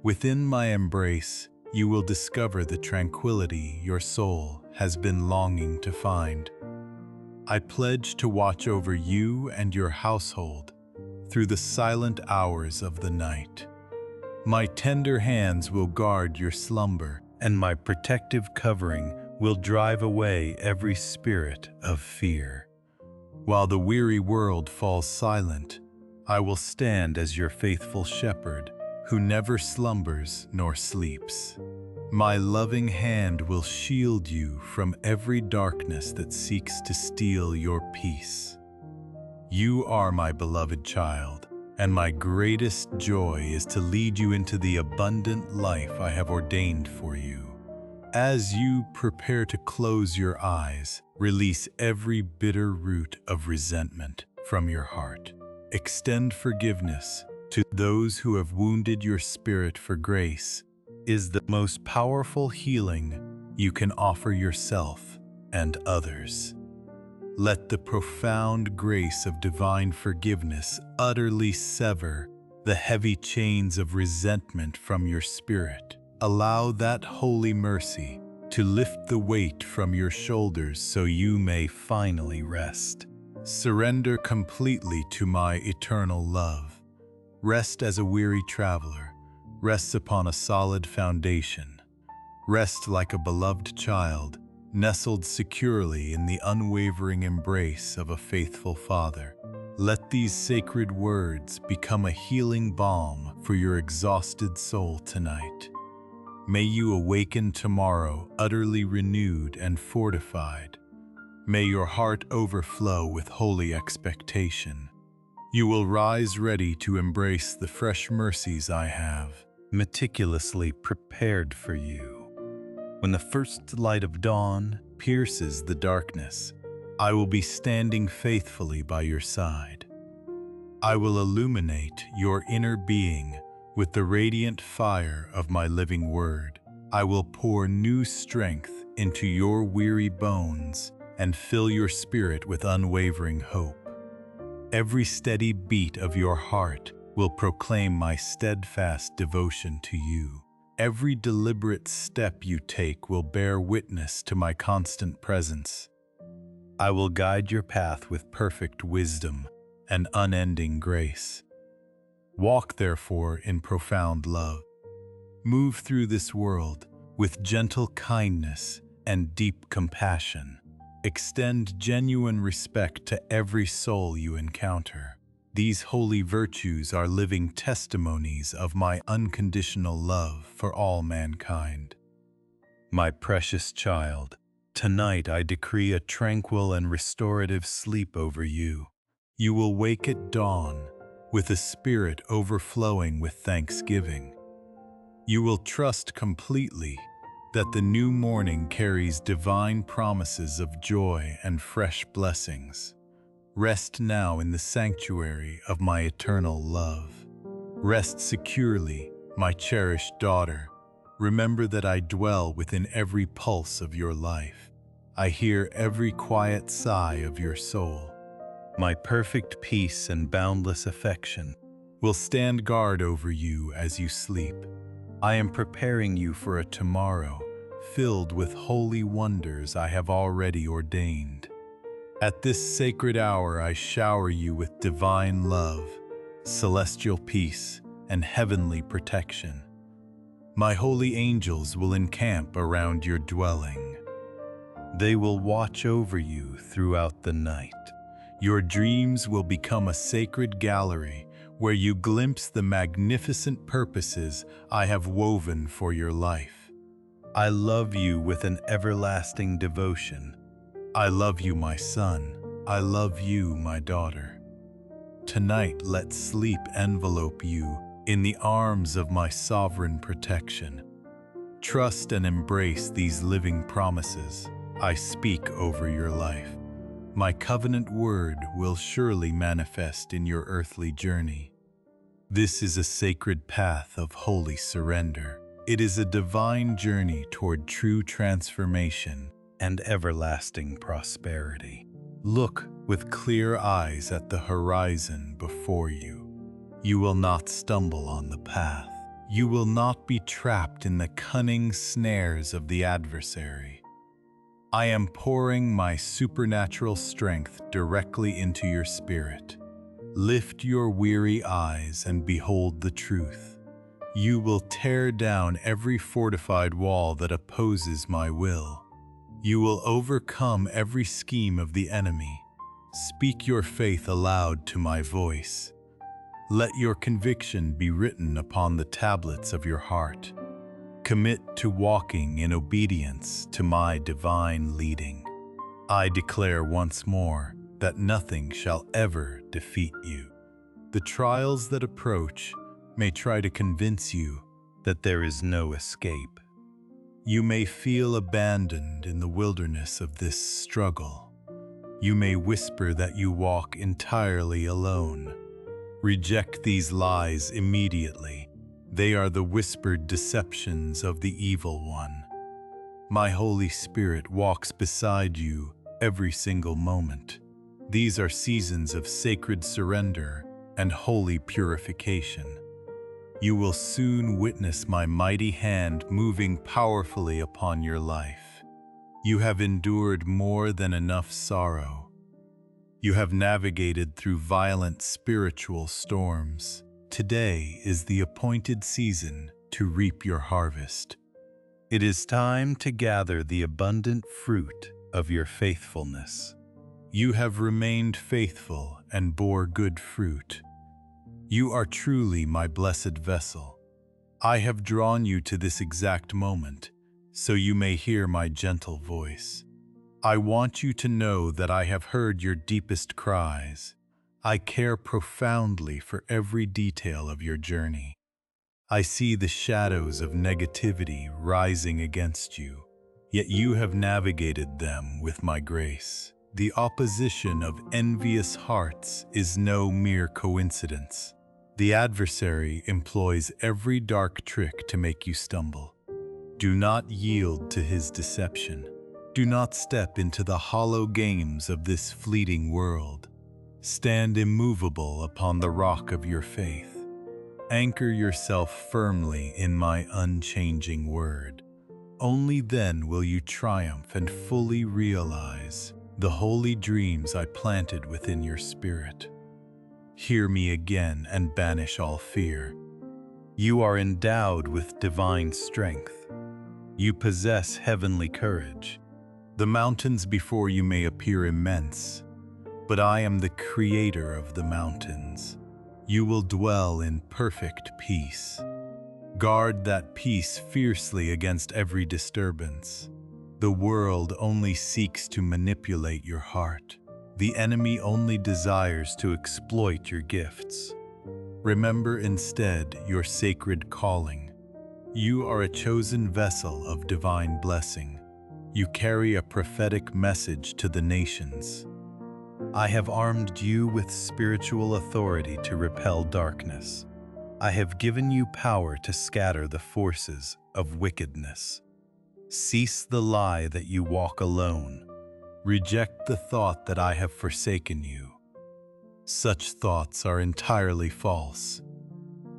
Within my embrace, you will discover the tranquility your soul has been longing to find. I pledge to watch over you and your household through the silent hours of the night. My tender hands will guard your slumber, and my protective covering will drive away every spirit of fear. While the weary world falls silent, I will stand as your faithful shepherd, who never slumbers nor sleeps. My loving hand will shield you from every darkness that seeks to steal your peace. You are my beloved child, and my greatest joy is to lead you into the abundant life I have ordained for you. As you prepare to close your eyes, release every bitter root of resentment from your heart. Extend forgiveness to those who have wounded your spirit, for grace is the most powerful healing you can offer yourself and others. Let the profound grace of divine forgiveness utterly sever the heavy chains of resentment from your spirit. Allow that holy mercy to lift the weight from your shoulders so you may finally rest. Surrender completely to my eternal love. Rest as a weary traveler rests upon a solid foundation. Rest like a beloved child, nestled securely in the unwavering embrace of a faithful father. Let these sacred words become a healing balm for your exhausted soul tonight. May you awaken tomorrow utterly renewed and fortified. May your heart overflow with holy expectation. You will rise ready to embrace the fresh mercies I have meticulously prepared for you. When the first light of dawn pierces the darkness, I will be standing faithfully by your side. I will illuminate your inner being with the radiant fire of my living word. I will pour new strength into your weary bones and fill your spirit with unwavering hope. Every steady beat of your heart will proclaim my steadfast devotion to you. Every deliberate step you take will bear witness to my constant presence. I will guide your path with perfect wisdom and unending grace. Walk, therefore, in profound love. Move through this world with gentle kindness and deep compassion. Extend genuine respect to every soul you encounter. These holy virtues are living testimonies of my unconditional love for all mankind. My precious child, tonight I decree a tranquil and restorative sleep over you. You will wake at dawn with a spirit overflowing with thanksgiving. You will trust completely that the new morning carries divine promises of joy and fresh blessings. Rest now in the sanctuary of my eternal love. Rest securely, my cherished daughter. Remember that I dwell within every pulse of your life. I hear every quiet sigh of your soul. My perfect peace and boundless affection will stand guard over you as you sleep. I am preparing you for a tomorrow filled with holy wonders I have already ordained. At this sacred hour I shower you with divine love, celestial peace, and heavenly protection. My holy angels will encamp around your dwelling. They will watch over you throughout the night. Your dreams will become a sacred gallery where you glimpse the magnificent purposes I have woven for your life. I love you with an everlasting devotion. I love you, my son. I love you, my daughter. Tonight, let sleep envelope you in the arms of my sovereign protection. Trust and embrace these living promises I speak over your life. My covenant word will surely manifest in your earthly journey. This is a sacred path of holy surrender. It is a divine journey toward true transformation and everlasting prosperity. Look with clear eyes at the horizon before you. You will not stumble on the path. You will not be trapped in the cunning snares of the adversary. I am pouring my supernatural strength directly into your spirit. Lift your weary eyes and behold the truth. You will tear down every fortified wall that opposes my will. You will overcome every scheme of the enemy. Speak your faith aloud to my voice. Let your conviction be written upon the tablets of your heart. Commit to walking in obedience to my divine leading. I declare once more that nothing shall ever defeat you. The trials that approach may try to convince you that there is no escape. You may feel abandoned in the wilderness of this struggle. You may whisper that you walk entirely alone. Reject these lies immediately. They are the whispered deceptions of the evil one. My Holy Spirit walks beside you every single moment. These are seasons of sacred surrender and holy purification. You will soon witness my mighty hand moving powerfully upon your life. You have endured more than enough sorrow. You have navigated through violent spiritual storms. Today is the appointed season to reap your harvest. It is time to gather the abundant fruit of your faithfulness. You have remained faithful and bore good fruit. You are truly my blessed vessel. I have drawn you to this exact moment, so you may hear my gentle voice. I want you to know that I have heard your deepest cries. I care profoundly for every detail of your journey. I see the shadows of negativity rising against you, yet you have navigated them with my grace. The opposition of envious hearts is no mere coincidence. The adversary employs every dark trick to make you stumble. Do not yield to his deception. Do not step into the hollow games of this fleeting world. Stand immovable upon the rock of your faith. Anchor yourself firmly in my unchanging word. Only then will you triumph and fully realize the holy dreams I planted within your spirit. Hear me again and banish all fear. You are endowed with divine strength. You possess heavenly courage. The mountains before you may appear immense, but I am the creator of the mountains. You will dwell in perfect peace. Guard that peace fiercely against every disturbance. The world only seeks to manipulate your heart. The enemy only desires to exploit your gifts. Remember instead your sacred calling. You are a chosen vessel of divine blessing. You carry a prophetic message to the nations. I have armed you with spiritual authority to repel darkness. I have given you power to scatter the forces of wickedness. Cease the lie that you walk alone. Reject the thought that I have forsaken you. Such thoughts are entirely false.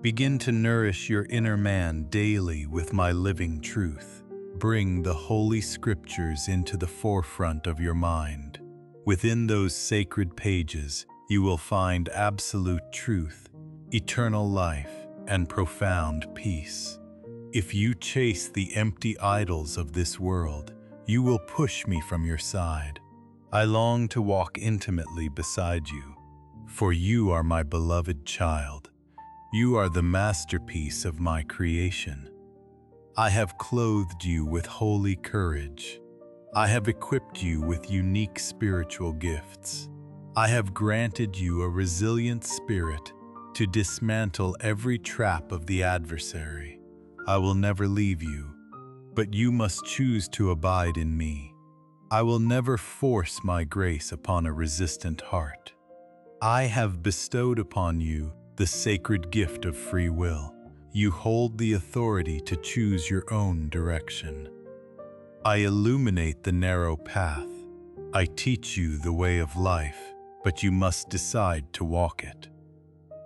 Begin to nourish your inner man daily with my living truth. Bring the Holy Scriptures into the forefront of your mind. Within those sacred pages, you will find absolute truth, eternal life, and profound peace. If you chase the empty idols of this world, you will push me from your side. I long to walk intimately beside you, for you are my beloved child. You are the masterpiece of my creation. I have clothed you with holy courage. I have equipped you with unique spiritual gifts. I have granted you a resilient spirit to dismantle every trap of the adversary. I will never leave you, but you must choose to abide in me. I will never force my grace upon a resistant heart. I have bestowed upon you the sacred gift of free will. You hold the authority to choose your own direction. I illuminate the narrow path. I teach you the way of life, but you must decide to walk it.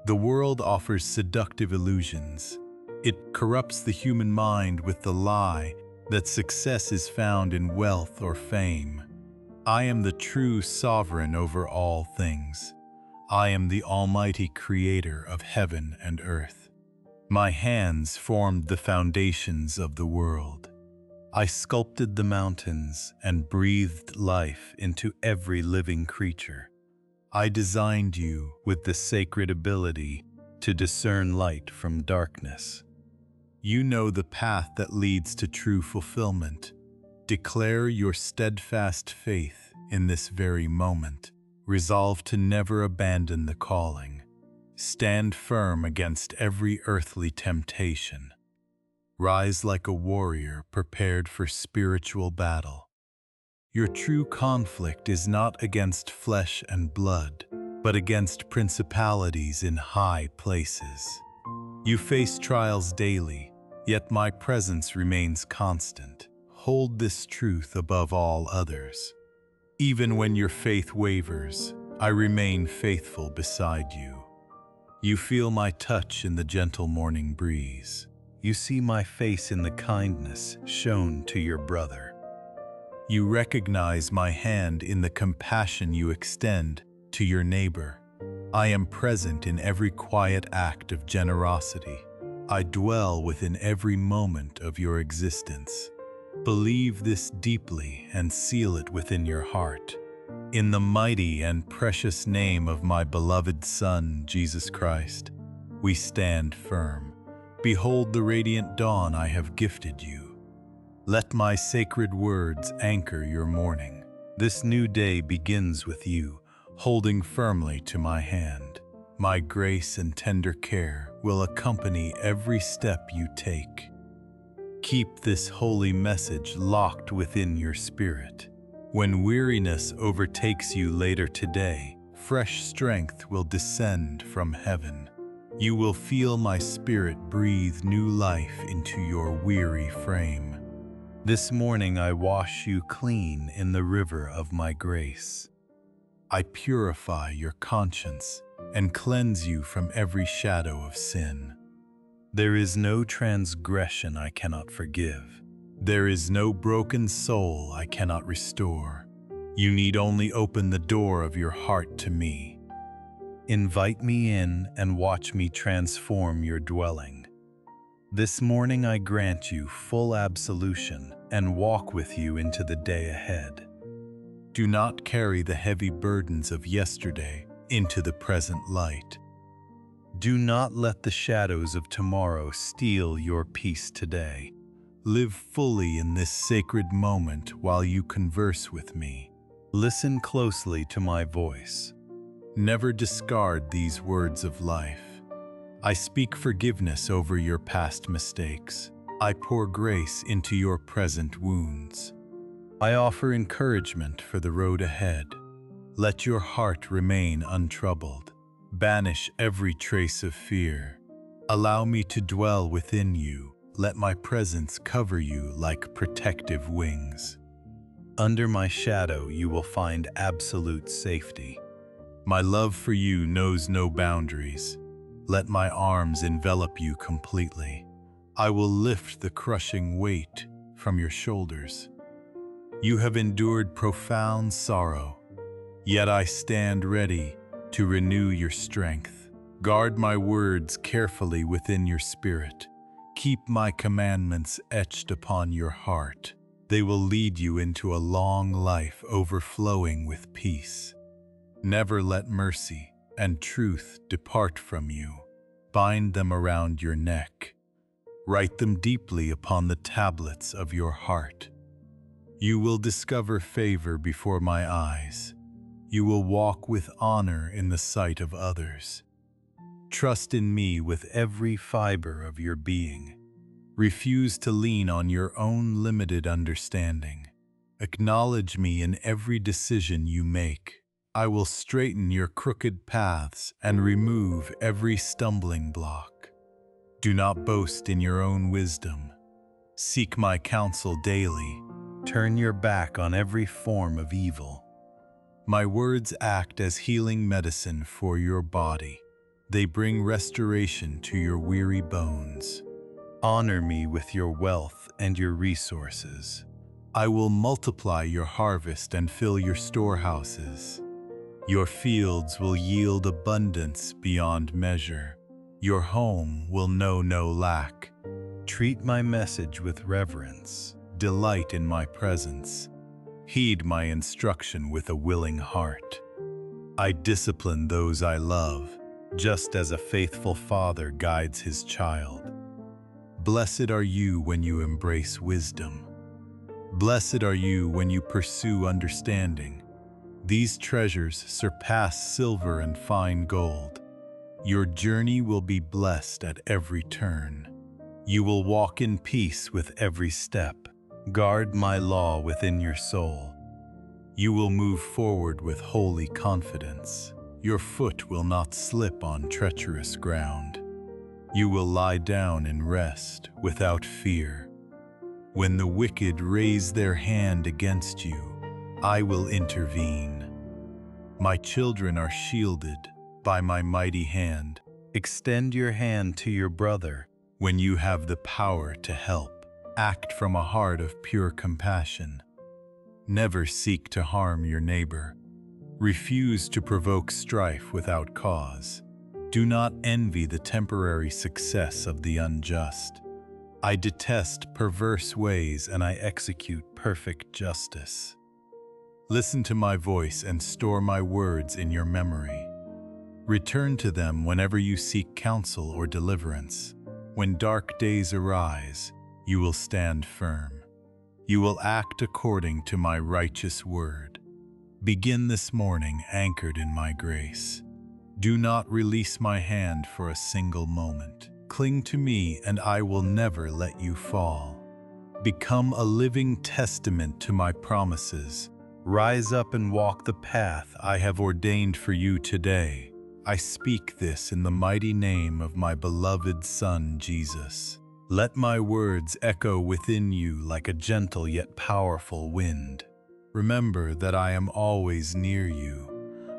The world offers seductive illusions. It corrupts the human mind with the lie that success is found in wealth or fame. I am the true sovereign over all things. I am the Almighty Creator of heaven and earth. My hands formed the foundations of the world. I sculpted the mountains and breathed life into every living creature. I designed you with the sacred ability to discern light from darkness. You know the path that leads to true fulfillment. Declare your steadfast faith in this very moment. Resolve to never abandon the calling. Stand firm against every earthly temptation. Rise like a warrior prepared for spiritual battle. Your true conflict is not against flesh and blood, but against principalities in high places. You face trials daily, yet my presence remains constant. Hold this truth above all others. Even when your faith wavers, I remain faithful beside you. You feel my touch in the gentle morning breeze. You see my face in the kindness shown to your brother. You recognize my hand in the compassion you extend to your neighbor. I am present in every quiet act of generosity. I dwell within every moment of your existence. Believe this deeply and seal it within your heart. In the mighty and precious name of my beloved Son, Jesus Christ, we stand firm. Behold the radiant dawn I have gifted you. Let my sacred words anchor your morning. This new day begins with you, holding firmly to my hand. My grace and tender care will accompany every step you take. Keep this holy message locked within your spirit. When weariness overtakes you later today, fresh strength will descend from heaven. You will feel my spirit breathe new life into your weary frame. This morning I wash you clean in the river of my grace. I purify your conscience and cleanse you from every shadow of sin. There is no transgression I cannot forgive. There is no broken soul I cannot restore. You need only open the door of your heart to me. Invite me in and watch me transform your dwelling. This morning I grant you full absolution and walk with you into the day ahead. Do not carry the heavy burdens of yesterday into the present light. Do not let the shadows of tomorrow steal your peace today. Live fully in this sacred moment while you converse with me. Listen closely to my voice. Never discard these words of life. I speak forgiveness over your past mistakes. I pour grace into your present wounds. I offer encouragement for the road ahead. Let your heart remain untroubled. Banish every trace of fear. Allow me to dwell within you. Let my presence cover you like protective wings. Under my shadow you will find absolute safety. My love for you knows no boundaries. Let my arms envelop you completely. I will lift the crushing weight from your shoulders. You have endured profound sorrow, yet I stand ready to renew your strength. Guard my words carefully within your spirit. Keep my commandments etched upon your heart. They will lead you into a long life overflowing with peace. Never let mercy and truth depart from you. Bind them around your neck. Write them deeply upon the tablets of your heart. You will discover favor before my eyes. You will walk with honor in the sight of others. Trust in me with every fiber of your being. Refuse to lean on your own limited understanding. Acknowledge me in every decision you make. I will straighten your crooked paths and remove every stumbling block. Do not boast in your own wisdom. Seek my counsel daily. Turn your back on every form of evil. My words act as healing medicine for your body. They bring restoration to your weary bones. Honor me with your wealth and your resources. I will multiply your harvest and fill your storehouses. Your fields will yield abundance beyond measure. Your home will know no lack. Treat my message with reverence. Delight in my presence. Heed my instruction with a willing heart. I discipline those I love. just as a faithful father guides his child. Blessed are you when you embrace wisdom. Blessed are you when you pursue understanding. These treasures surpass silver and fine gold. Your journey will be blessed at every turn. You will walk in peace with every step. Guard my law within your soul. You will move forward with holy confidence. Your foot will not slip on treacherous ground. You will lie down in rest without fear. When the wicked raise their hand against you, I will intervene. My children are shielded by my mighty hand. Extend your hand to your brother when you have the power to help. Act from a heart of pure compassion. Never seek to harm your neighbor. Refuse to provoke strife without cause. Do not envy the temporary success of the unjust. I detest perverse ways and I execute perfect justice. Listen to my voice and store my words in your memory. Return to them whenever you seek counsel or deliverance. When dark days arise, you will stand firm. You will act according to my righteous word. Begin this morning anchored in my grace. Do not release my hand for a single moment. Cling to me and I will never let you fall. Become a living testament to my promises. Rise up and walk the path I have ordained for you today. I speak this in the mighty name of my beloved Son, Jesus. Let my words echo within you like a gentle yet powerful wind. Remember that I am always near you.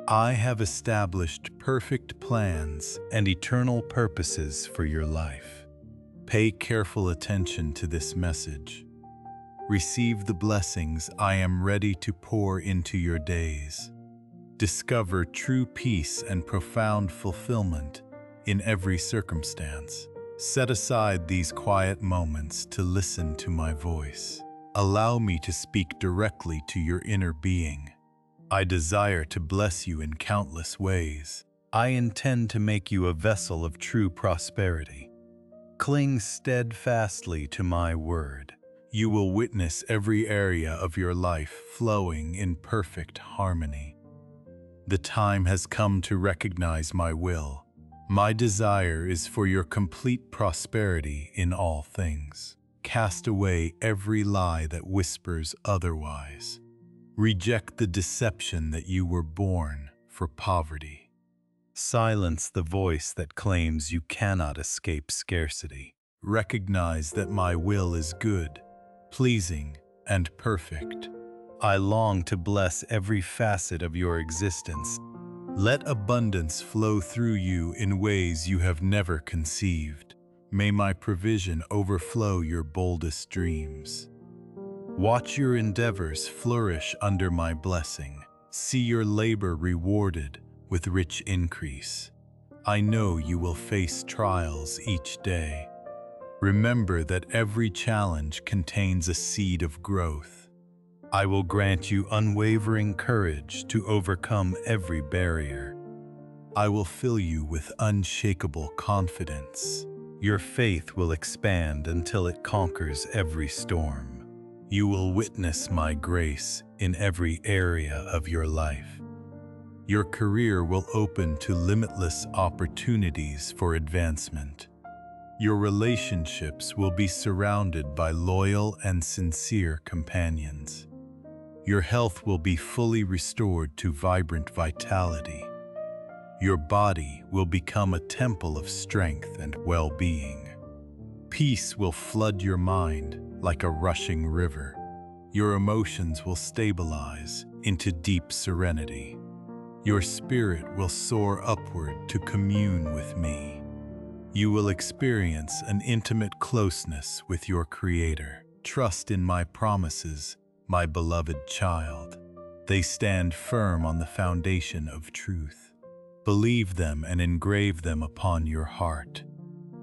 I have established perfect plans and eternal purposes for your life. Pay careful attention to this message. Receive the blessings I am ready to pour into your days. Discover true peace and profound fulfillment in every circumstance. Set aside these quiet moments to listen to my voice. Allow me to speak directly to your inner being. I desire to bless you in countless ways. I intend to make you a vessel of true prosperity. Cling steadfastly to my word. You will witness every area of your life flowing in perfect harmony. The time has come to recognize my will. My desire is for your complete prosperity in all things. Cast away every lie that whispers otherwise. Reject the deception that you were born for poverty. Silence the voice that claims you cannot escape scarcity. Recognize that my will is good, pleasing, and perfect. I long to bless every facet of your existence. Let abundance flow through you in ways you have never conceived. May my provision overflow your boldest dreams. Watch your endeavors flourish under my blessing. See your labor rewarded with rich increase. I know you will face trials each day. Remember that every challenge contains a seed of growth. I will grant you unwavering courage to overcome every barrier. I will fill you with unshakable confidence. Your faith will expand until it conquers every storm. You will witness my grace in every area of your life. Your career will open to limitless opportunities for advancement. Your relationships will be surrounded by loyal and sincere companions. Your health will be fully restored to vibrant vitality. Your body will become a temple of strength and well-being. Peace will flood your mind like a rushing river. Your emotions will stabilize into deep serenity. Your spirit will soar upward to commune with me. You will experience an intimate closeness with your Creator. Trust in my promises, my beloved child. They stand firm on the foundation of truth. Believe them and engrave them upon your heart.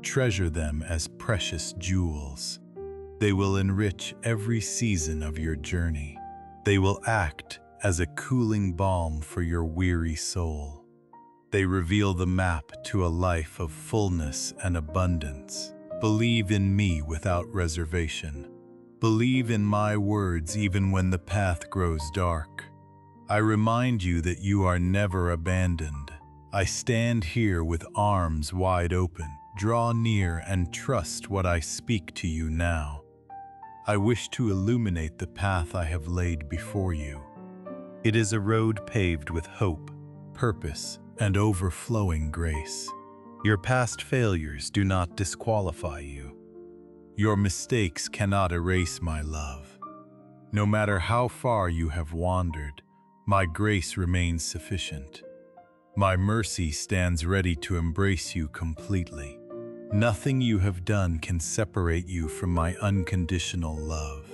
Treasure them as precious jewels. They will enrich every season of your journey. They will act as a cooling balm for your weary soul. They reveal the map to a life of fullness and abundance. Believe in me without reservation. Believe in my words even when the path grows dark. I remind you that you are never abandoned. I stand here with arms wide open. Draw near and trust what I speak to you now. I wish to illuminate the path I have laid before you. It is a road paved with hope, purpose, and overflowing grace. Your past failures do not disqualify you. Your mistakes cannot erase my love. No matter how far you have wandered, my grace remains sufficient. My mercy stands ready to embrace you completely. Nothing you have done can separate you from my unconditional love.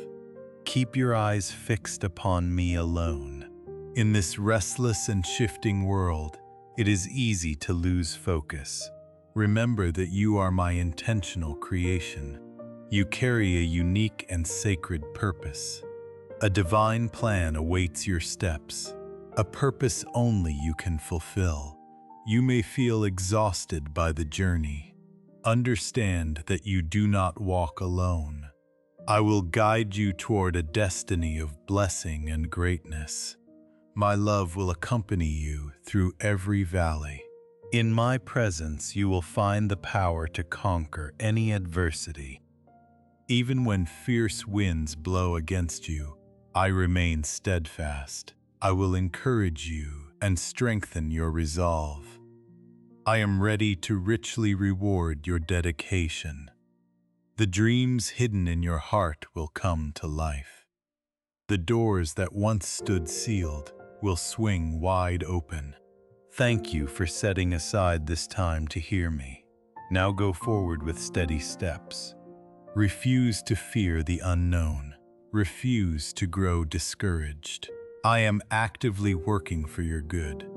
Keep your eyes fixed upon me alone. In this restless and shifting world, it is easy to lose focus. Remember that you are my intentional creation. You carry a unique and sacred purpose. A divine plan awaits your steps, a purpose only you can fulfill. You may feel exhausted by the journey. Understand that you do not walk alone. I will guide you toward a destiny of blessing and greatness. My love will accompany you through every valley. In my presence, you will find the power to conquer any adversity. Even when fierce winds blow against you, I remain steadfast. I will encourage you and strengthen your resolve. I am ready to richly reward your dedication. The dreams hidden in your heart will come to life. The doors that once stood sealed will swing wide open. Thank you for setting aside this time to hear me. Now go forward with steady steps. Refuse to fear the unknown. Refuse to grow discouraged. I am actively working for your good.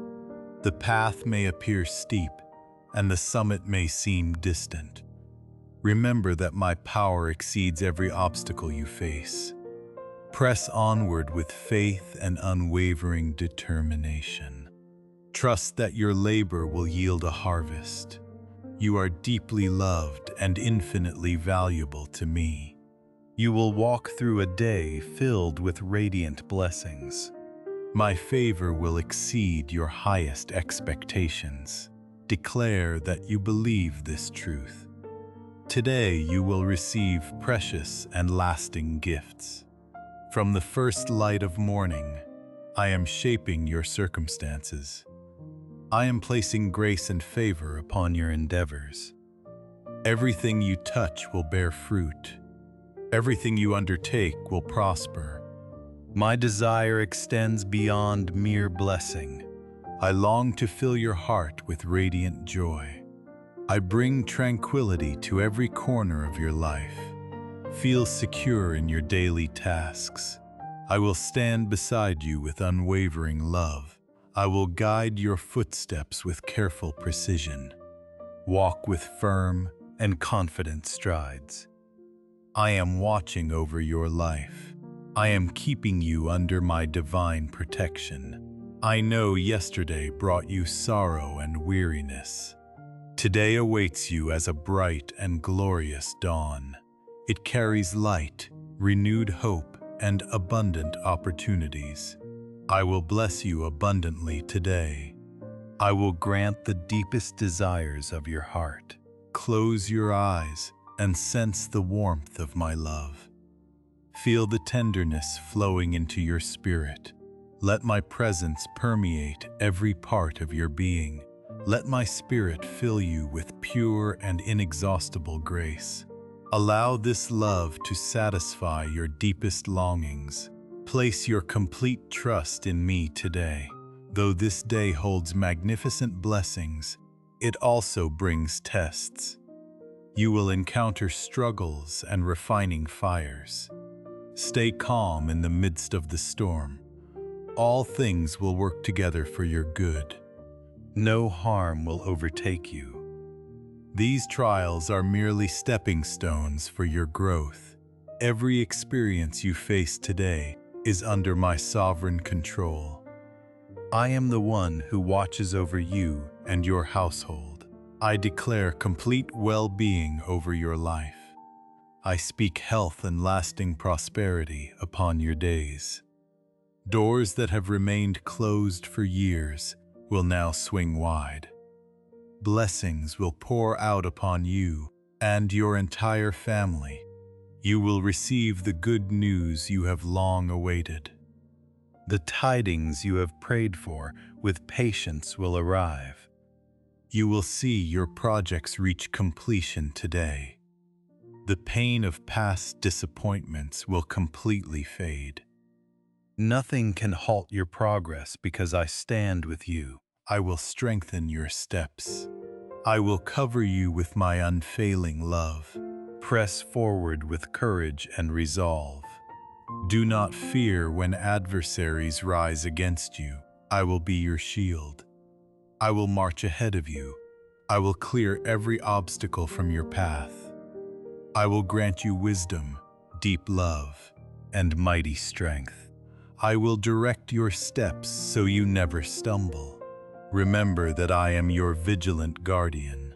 The path may appear steep, and the summit may seem distant. Remember that my power exceeds every obstacle you face. Press onward with faith and unwavering determination. Trust that your labor will yield a harvest. You are deeply loved and infinitely valuable to me. You will walk through a day filled with radiant blessings. My favor will exceed your highest expectations. Declare that you believe this truth. Today you will receive precious and lasting gifts. From the first light of morning, I am shaping your circumstances. I am placing grace and favor upon your endeavors. Everything you touch will bear fruit. Everything you undertake will prosper. My desire extends beyond mere blessing. I long to fill your heart with radiant joy. I bring tranquility to every corner of your life. Feel secure in your daily tasks. I will stand beside you with unwavering love. I will guide your footsteps with careful precision. Walk with firm and confident strides. I am watching over your life. I am keeping you under my divine protection. I know yesterday brought you sorrow and weariness. Today awaits you as a bright and glorious dawn. It carries light, renewed hope, and abundant opportunities. I will bless you abundantly today. I will grant the deepest desires of your heart. Close your eyes and sense the warmth of my love. Feel the tenderness flowing into your spirit. Let my presence permeate every part of your being. Let my spirit fill you with pure and inexhaustible grace. Allow this love to satisfy your deepest longings. Place your complete trust in me today. Though this day holds magnificent blessings, it also brings tests. You will encounter struggles and refining fires. Stay calm in the midst of the storm. All things will work together for your good. No harm will overtake you. These trials are merely stepping stones for your growth. Every experience you face today is under my sovereign control. I am the one who watches over you and your household. I declare complete well-being over your life. I speak health and lasting prosperity upon your days. Doors that have remained closed for years will now swing wide. Blessings will pour out upon you and your entire family. You will receive the good news you have long awaited. The tidings you have prayed for with patience will arrive. You will see your projects reach completion today. The pain of past disappointments will completely fade. Nothing can halt your progress because I stand with you. I will strengthen your steps. I will cover you with my unfailing love. Press forward with courage and resolve. Do not fear when adversaries rise against you. I will be your shield. I will march ahead of you. I will clear every obstacle from your path. I will grant you wisdom, deep love, and mighty strength. I will direct your steps so you never stumble. Remember that I am your vigilant guardian.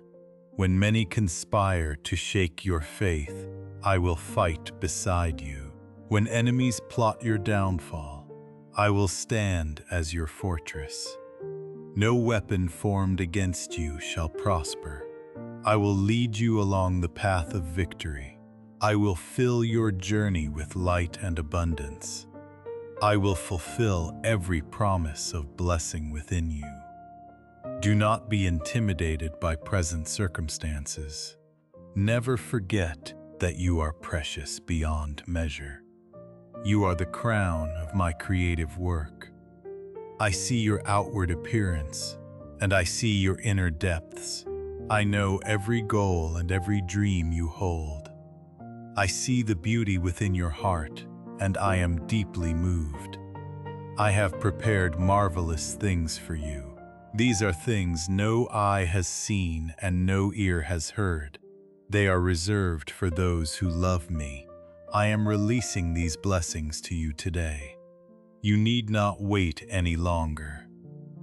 When many conspire to shake your faith, I will fight beside you. When enemies plot your downfall, I will stand as your fortress. No weapon formed against you shall prosper. I will lead you along the path of victory. I will fill your journey with light and abundance. I will fulfill every promise of blessing within you. Do not be intimidated by present circumstances. Never forget that you are precious beyond measure. You are the crown of my creative work. I see your outward appearance, and I see your inner depths. I know every goal and every dream you hold. I see the beauty within your heart, and I am deeply moved. I have prepared marvelous things for you. These are things no eye has seen and no ear has heard. They are reserved for those who love me. I am releasing these blessings to you today. You need not wait any longer.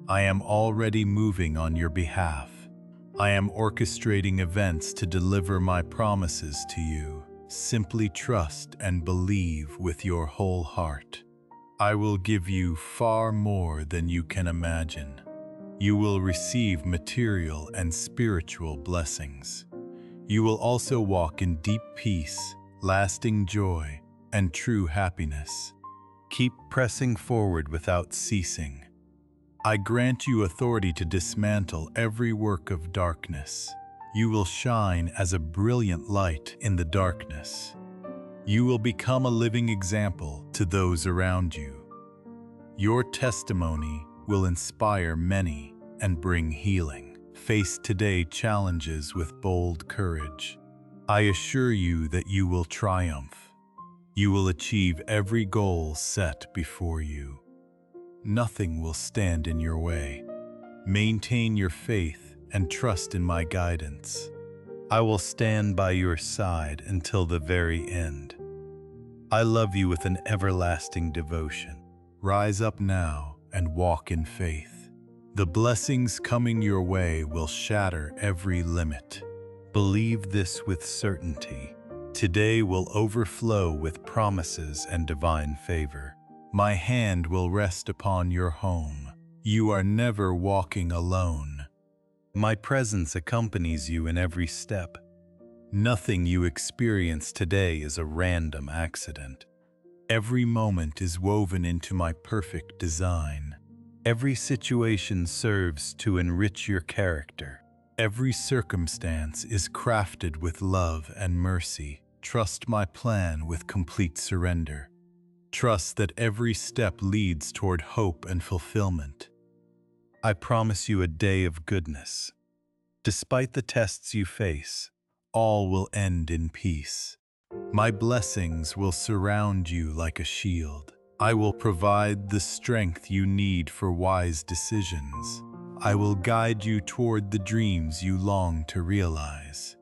I am already moving on your behalf. I am orchestrating events to deliver my promises to you. Simply trust and believe with your whole heart. I will give you far more than you can imagine. You will receive material and spiritual blessings. You will also walk in deep peace, lasting joy, and true happiness. Keep pressing forward without ceasing. I grant you authority to dismantle every work of darkness. You will shine as a brilliant light in the darkness. You will become a living example to those around you. Your testimony will inspire many and bring healing. Face today challenges with bold courage. I assure you that you will triumph. You will achieve every goal set before you. Nothing will stand in your way. Maintain your faith and trust in my guidance. I will stand by your side until the very end. I love you with an everlasting devotion. Rise up now and walk in faith. The blessings coming your way will shatter every limit. Believe this with certainty. Today will overflow with promises and divine favor. My hand will rest upon your home. You are never walking alone. My presence accompanies you in every step. Nothing you experience today is a random accident. Every moment is woven into my perfect design. Every situation serves to enrich your character. Every circumstance is crafted with love and mercy. Trust my plan with complete surrender. Trust that every step leads toward hope and fulfillment. I promise you a day of goodness. Despite the tests you face, all will end in peace. My blessings will surround you like a shield. I will provide the strength you need for wise decisions. I will guide you toward the dreams you long to realize.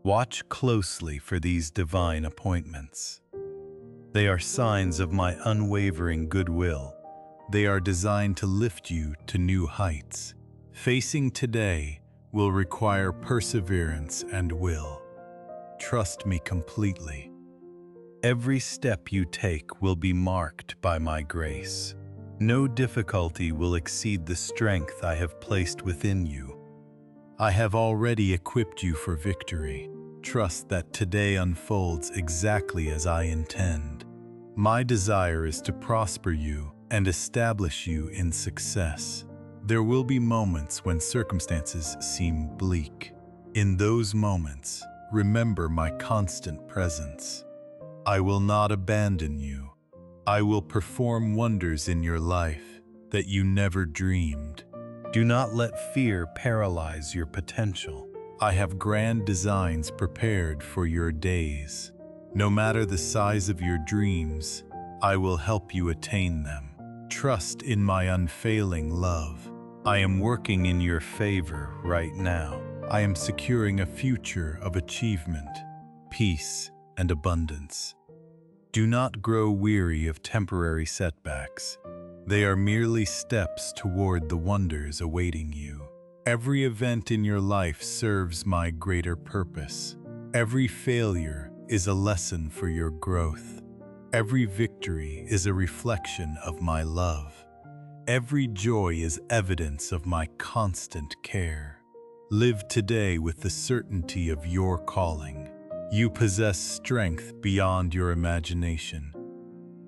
Watch closely for these divine appointments. They are signs of my unwavering goodwill. They are designed to lift you to new heights. Facing today will require perseverance and will. Trust me completely. Every step you take will be marked by my grace. No difficulty will exceed the strength I have placed within you. I have already equipped you for victory. Trust that today unfolds exactly as I intend. My desire is to prosper you and establish you in success. There will be moments when circumstances seem bleak. In those moments, remember my constant presence. I will not abandon you. I will perform wonders in your life that you never dreamed. Do not let fear paralyze your potential. I have grand designs prepared for your days. No matter the size of your dreams, I will help you attain them. Trust in my unfailing love. I am working in your favor right now. I am securing a future of achievement, peace, and abundance. Do not grow weary of temporary setbacks. They are merely steps toward the wonders awaiting you. Every event in your life serves my greater purpose. Every failure is a lesson for your growth. Every victory is a reflection of my love. Every joy is evidence of my constant care. Live today with the certainty of your calling. You possess strength beyond your imagination.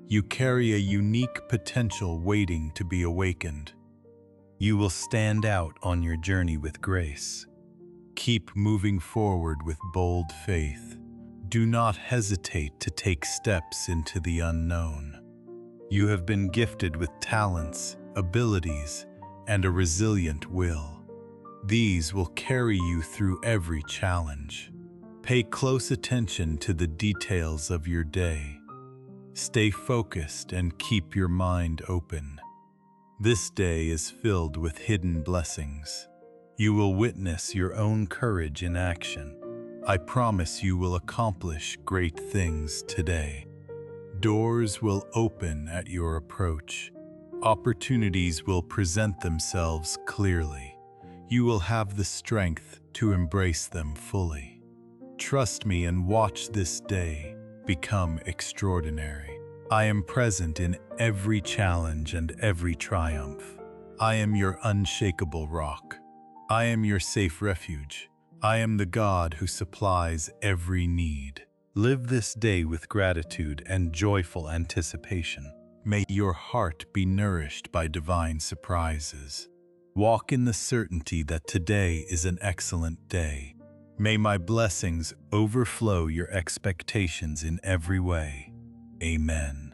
You carry a unique potential waiting to be awakened. You will stand out on your journey with grace. Keep moving forward with bold faith. Do not hesitate to take steps into the unknown. You have been gifted with talents, abilities, and a resilient will. These will carry you through every challenge. Pay close attention to the details of your day. Stay focused and keep your mind open. This day is filled with hidden blessings. You will witness your own courage in action. I promise you will accomplish great things today. Doors will open at your approach. Opportunities will present themselves clearly. You will have the strength to embrace them fully. Trust me and watch this day become extraordinary. I am present in every challenge and every triumph. I am your unshakable rock. I am your safe refuge. I am the God who supplies every need. Live this day with gratitude and joyful anticipation. May your heart be nourished by divine surprises. Walk in the certainty that today is an excellent day. May my blessings overflow your expectations in every way. Amen.